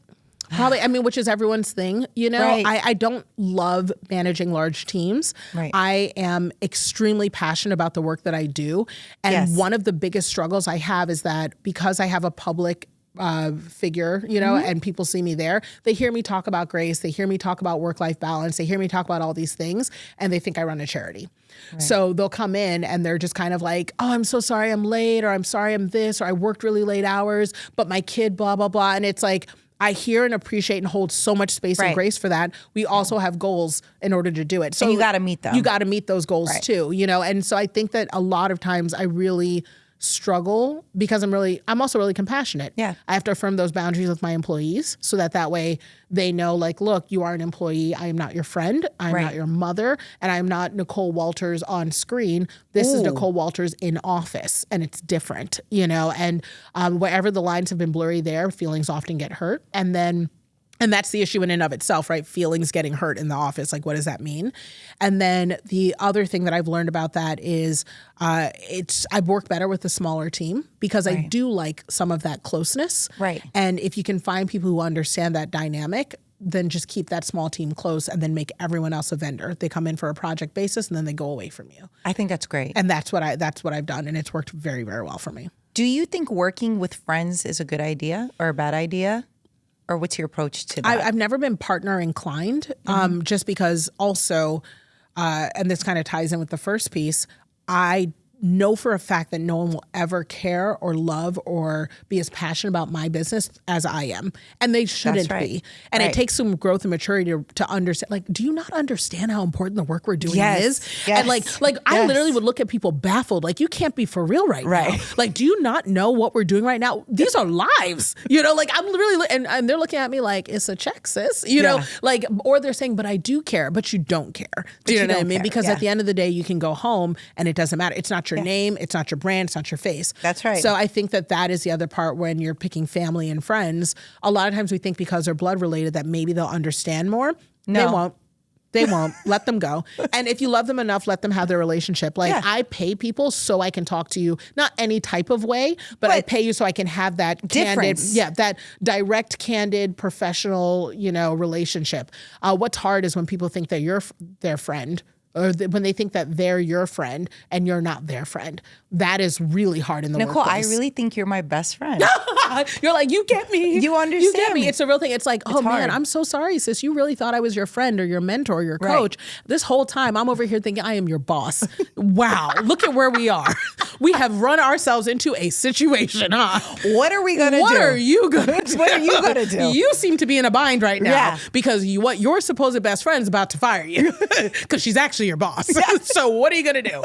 Probably, which is everyone's thing, Right. I don't love managing large teams. Right. I am extremely passionate about the work that I do. And one of the biggest struggles I have is that because I have a public figure, and people see me there, they hear me talk about grace, they hear me talk about work-life balance, they hear me talk about all these things, and they think I run a charity. Right. So they'll come in and they're just kind of like, oh, I'm so sorry I'm late, or I'm sorry I'm this, or I worked really late hours, but my kid, blah, blah, blah. And it's like, I hear and appreciate and hold so much space and grace for that. We also have goals in order to do it. So and you got to meet them. You got to meet those goals too, And so I think that a lot of times I really struggle because I'm also really compassionate. Yeah. I have to affirm those boundaries with my employees so that way they know, like, look, you are an employee. I am not your friend. I'm not your mother. And I'm not Nicole Walters on screen. This is Nicole Walters in office, and it's different, and wherever the lines have been blurry there, feelings often get hurt. And that's the issue in and of itself, right? Feelings getting hurt in the office. Like, what does that mean? And then the other thing that I've learned about that is I've worked better with a smaller team because I do like some of that closeness. Right. And if you can find people who understand that dynamic, than just keep that small team close and then make everyone else a vendor. They come in for a project basis and then they go away from you. I think that's great. And that's what I've done, and it's worked very, very well for me. Do you think working with friends is a good idea or a bad idea? Or what's your approach to that? I've never been partner inclined, just because also, and this kind of ties in with the first piece, I know for a fact that no one will ever care or love or be as passionate about my business as I am. And they shouldn't be. And it takes some growth and maturity to understand. Like, do you not understand how important the work we're doing is? And I literally would look at people baffled. Like, you can't be for real right now. Like, do you not know what we're doing right now? These are lives. You know, like, I'm really, and they're looking at me like, it's a check, sis. You know, like, or they're saying, but I do care, but you don't care. Do you know what I mean? Because at the end of the day, you can go home and it doesn't matter. It's not your name, it's not your brand, it's not your face. That's right. So I think that is the other part when you're picking family and friends. A lot of times we think because they're blood related that maybe they'll understand more. No. They won't. They won't. Let them go. And if you love them enough, let them have their relationship. Like, I pay people so I can talk to you, not any type of way, but I pay you so I can have that candid, that direct, candid, professional, relationship. What's hard is when people think that you're their friend, or when they think that they're your friend and you're not their friend. That is really hard in the Nicole, workplace. I really think you're my best friend. You're like, you get me. You understand You get me. It's a real thing. It's like, it's hard. Man, I'm so sorry, sis. You really thought I was your friend or your mentor or your coach. This whole time, I'm over here thinking I am your boss. Wow. Look at where we are. We have run ourselves into a situation, huh? What are we going to do? What are you going to do? What are you going to do? You seem to be in a bind right now because your supposed best friend is about to fire you because she's actually your boss. So what are you going to do?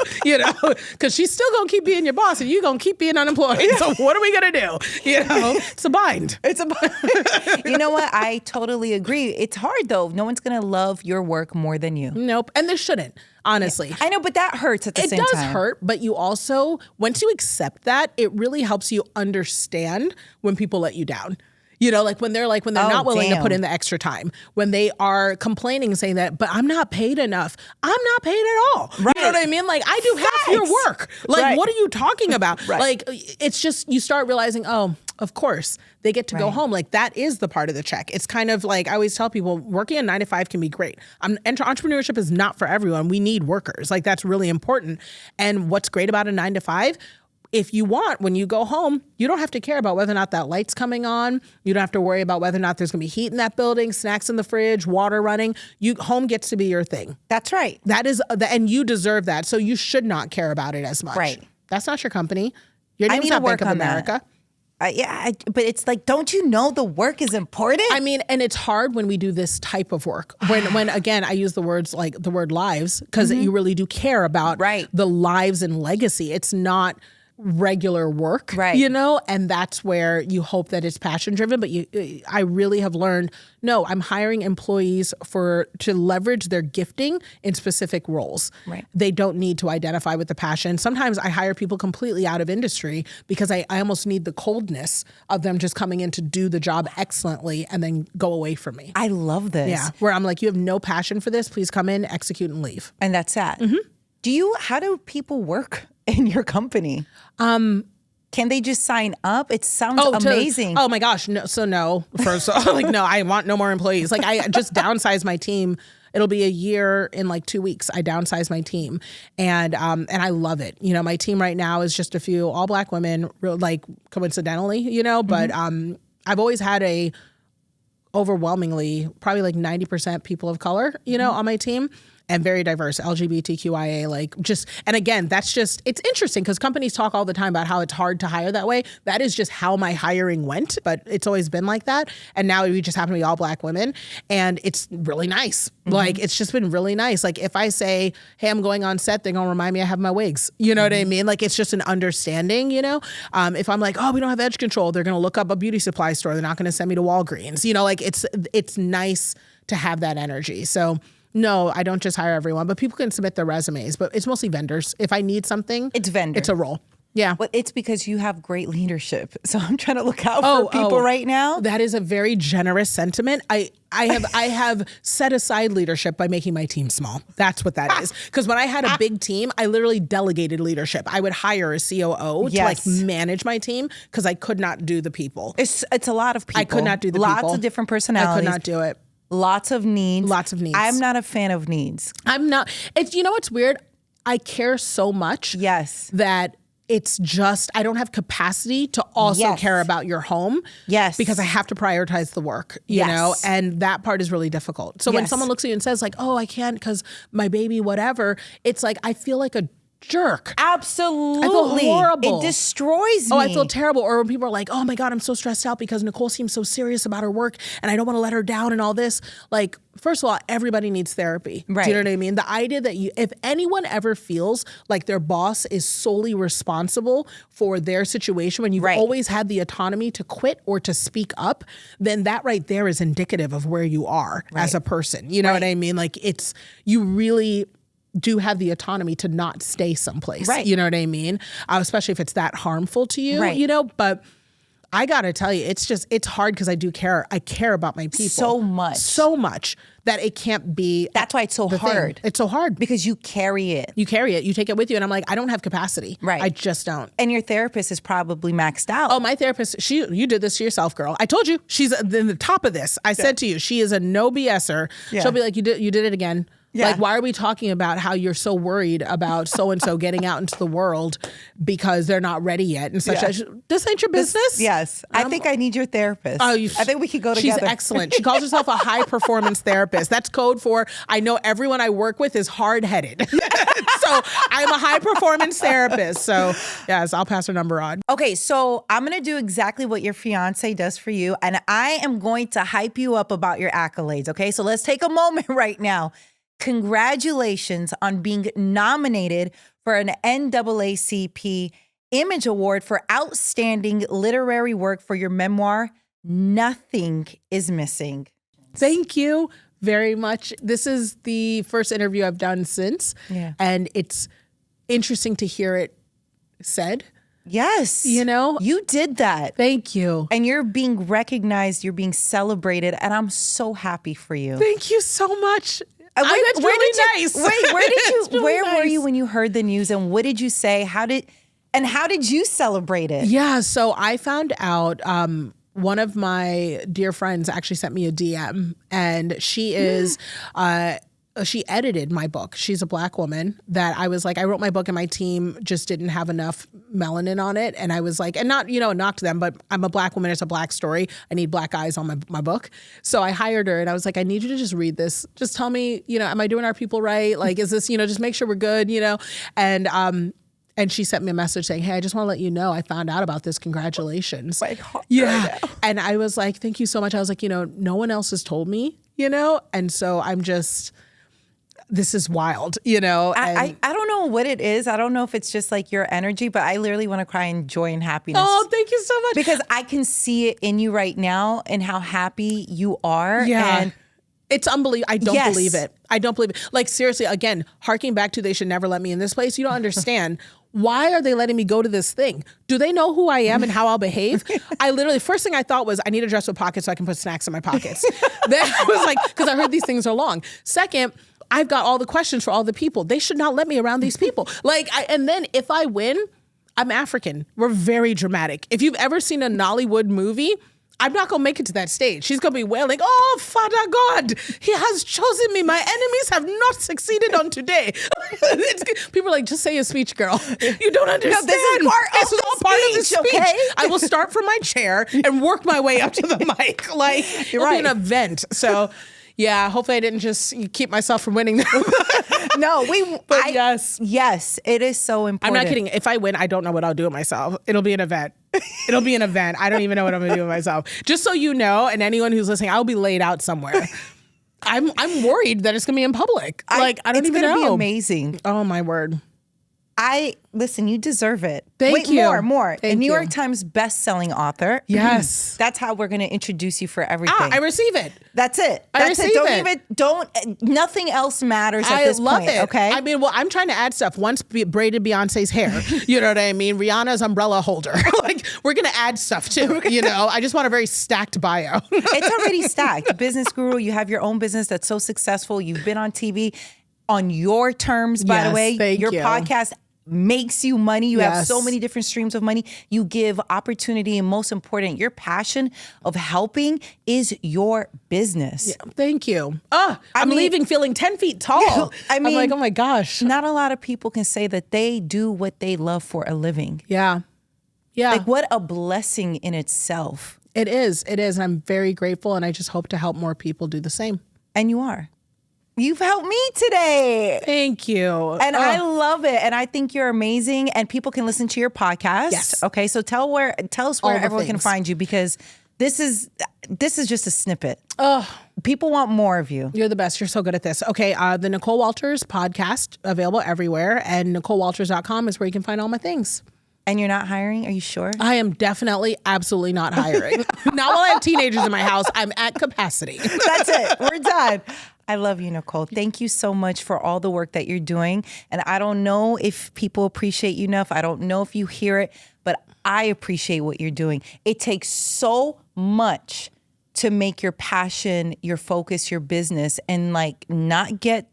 Because she's still going to keep being your boss and you're going to keep being unemployed. So what are we going to do? It's a bind. It's a bind. You know what? I totally agree. It's hard though. No one's going to love your work more than you. Nope. And they shouldn't, honestly. I know, but that hurts at the same time. It does hurt, but you also, once you accept that, it really helps you understand when people let you down. Like when they're not willing to put in the extra time, when they are complaining and saying that, but I'm not paid enough. I'm not paid at all. Right. You know what I mean? Like, I do half your work. Like, what are you talking about? Like, it's just, you start realizing, oh, of course, they get to go home. Like, that is the part of the check. It's kind of like, I always tell people, working a 9 to 5 can be great. Entrepreneurship is not for everyone. We need workers. Like, that's really important. And what's great about a 9 to 5, if you want, when you go home, you don't have to care about whether or not that light's coming on. You don't have to worry about whether or not there's going to be heat in that building, snacks in the fridge, water running. Home gets to be your thing. That's right. That is, and you deserve that. So you should not care about it as much. Right. That's not your company. Your name's not Bank of America. But it's like, don't you know the work is important? I mean, and it's hard when we do this type of work. When again, I use the word lives, because you really do care about the lives and legacy. It's not regular work, and that's where you hope that it's passion driven. But I really have learned, no, I'm hiring employees to leverage their gifting in specific roles. Right. They don't need to identify with the passion. Sometimes I hire people completely out of industry because I almost need the coldness of them just coming in to do the job excellently and then go away from me. I love this. Yeah. Where I'm like, you have no passion for this, please come in, execute, and leave. And that's that. How do people work in your company? Can they just sign up? It sounds amazing. Oh my gosh. No. So no, no, I want no more employees. Like, I just downsized my team. It'll be a year in like 2 weeks. I downsized my team and I love it. My team right now is just a few all Black women, like coincidentally, but I've always had overwhelmingly probably like 90% people of color, on my team. And very diverse, LGBTQIA, and again, it's interesting because companies talk all the time about how it's hard to hire that way. That is just how my hiring went, but it's always been like that. And now we just happen to be all Black women, and it's really nice. Like, it's just been really nice. Like, if I say, hey, I'm going on set, they're going to remind me I have my wigs. You know what I mean? Like, it's just an understanding, If I'm like, oh, we don't have edge control, they're going to look up a beauty supply store. They're not going to send me to Walgreens. It's nice to have that energy. So, no, I don't just hire everyone, but people can submit their resumes, but it's mostly vendors. If I need something, it's vendor. It's a role. Yeah. But it's because you have great leadership. So I'm trying to look out for people right now. That is a very generous sentiment. I have set aside leadership by making my team small. That's what that is. Because when I had a big team, I literally delegated leadership. I would hire a COO to manage my team because I could not do the people. It's a lot of people. I could not do the people. Lots of different personalities. I could not do it. Lots of needs. Lots of needs. I'm not a fan of needs. I'm not. It's, you know what's weird? I care so much. Yes. That it's just, I don't have capacity to also care about your home. Yes. Because I have to prioritize the work, you know, and that part is really difficult. So when someone looks at you and says like, oh, I can't because my baby, whatever, it's like, I feel like a jerk. Absolutely. I feel horrible. It destroys me. Oh, I feel terrible. Or when people are like, oh my God, I'm so stressed out because Nicole seems so serious about her work and I don't want to let her down and all this. Like, first of all, everybody needs therapy. Right. Do you know what I mean? The idea that if anyone ever feels like their boss is solely responsible for their situation, when you've always had the autonomy to quit or to speak up, then that right there is indicative of where you are as a person. You know what I mean? Like, it's, you really do have the autonomy to not stay someplace. Right. You know what I mean? Especially if it's that harmful to you, you know, but I got to tell you, it's hard because I do care. I care about my people so much that it can't be. That's why it's so hard. It's so hard because you carry it. You carry it. You take it with you. And I'm like, I don't have capacity. Right. I just don't. And your therapist is probably maxed out. Oh, my therapist, you did this to yourself, girl. I told you, she's in the top of this. I said to you, she is a no BSer. She'll be like, you did it again. Yeah. Like, why are we talking about how you're so worried about so-and-so getting out into the world because they're not ready yet and such? This ain't your business. Yes. I think I need your therapist. Oh, I think we could go together. She's excellent. She calls herself a high-performance therapist. That's code for, I know everyone I work with is hard-headed. So I'm a high-performance therapist. So, yes, I'll pass her number on. Okay, so I'm going to do exactly what your fiance does for you, and I am going to hype you up about your accolades, okay? So let's take a moment right now. Congratulations on being nominated for an NAACP Image Award for Outstanding Literary Work for your memoir, Nothing is Missing. Thank you very much. This is the first interview I've done since, and it's interesting to hear it said. Yes. You know? You did that. Thank you. And you're being recognized, you're being celebrated, and I'm so happy for you. Thank you so much. That's really nice. Where were you when you heard the news and what did you say? How did you celebrate it? Yeah, so I found out one of my dear friends actually sent me a DM, and she is she edited my book. She's a Black woman that I was like, I wrote my book and my team just didn't have enough melanin on it. And I was like, and not, not to them, but I'm a Black woman. It's a Black story. I need Black eyes on my book. So I hired her and I was like, I need you to just read this. Just tell me, am I doing our people right? Like, is this, just make sure we're good, And she sent me a message saying, hey, I just want to let you know I found out about this. Congratulations. My heart right now. And I was like, thank you so much. I was like, no one else has told me, And so I'm just, this is wild, I don't know what it is. I don't know if it's just like your energy, but I literally want to cry in joy and happiness. Oh, thank you so much. Because I can see it in you right now and how happy you are. Yeah. And it's unbelievable. I don't believe it. I don't believe it. Like, seriously, again, harking back to they should never let me in this place. You don't understand. Why are they letting me go to this thing? Do they know who I am and how I'll behave? I literally, first thing I thought was I need a dress with pockets so I can put snacks in my pockets. Then I was like, because I heard these things are long. Second, I've got all the questions for all the people. They should not let me around these people. And then if I win, I'm African. We're very dramatic. If you've ever seen a Nollywood movie, I'm not going to make it to that stage. She's going to be wailing, oh, Father God, he has chosen me. My enemies have not succeeded on today. People are like, just say a speech, girl. You don't understand. No, this is part of the speech. Okay? I will start from my chair and work my way up to the mic. Like, it'll be an event. So... yeah, hopefully I didn't just keep myself from winning. No, yes, it is so important. I'm not kidding. If I win, I don't know what I'll do with myself. It'll be an event. I don't even know what I'm going to do with myself. Just so you know, and anyone who's listening, I'll be laid out somewhere. I'm worried that it's going to be in public. I don't even know. It's going to be amazing. Oh, my word. Listen, you deserve it. Thank you. More. A New York Times best-selling author. Yes. That's how we're going to introduce you for everything. I receive it. That's it. Nothing else matters at this point. I love it. Okay. I mean, I'm trying to add stuff. Once braided Beyonce's hair. You know what I mean? Rihanna's umbrella holder. Like, we're going to add stuff too. I just want a very stacked bio. It's already stacked. Business guru. You have your own business that's so successful. You've been on TV on your terms, by the way. Thank your you. podcast. makes you money. You have Yes. so many different streams of money. You give opportunity, and most important, your passion of helping is your business. Thank you. I'm mean- leaving feeling 10 feet tall. I I'm mean- like, oh my gosh. Not a lot of people can say that they do what they love for a living. Yeah. Yeah. Like, what a blessing in itself. It is. It is. And I'm very grateful. And I just hope to help more people do the same. And you are. You've helped me today. Thank you. And I love it. And I think you're amazing. And people can listen to your podcast. Yes. Okay. So tell us where All the everyone can things. find you, because this is just a snippet. People want more of you. You're the best. You're so good at this. Okay. The Nicole Walters podcast, available everywhere. And NicoleWalters.com is where you can find all my things. And you're not hiring? Are you sure? I am definitely, absolutely not hiring. Not while I have teenagers in my house. I'm at capacity. That's it. We're done. I love you, Nicole. Thank you so much for all the work that you're doing. And I don't know if people appreciate you enough. I don't know if you hear it, but I appreciate what you're doing. It takes so much to make your passion, your focus, your business, and like not get,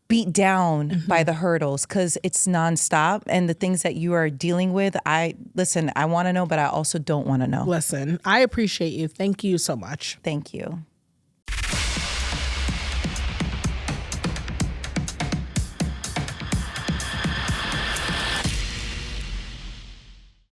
beat down by the hurdles, because it's nonstop. And the things that you are dealing with, I want to know, but I also don't want to know. Listen, I appreciate you. Thank you so much. Thank you.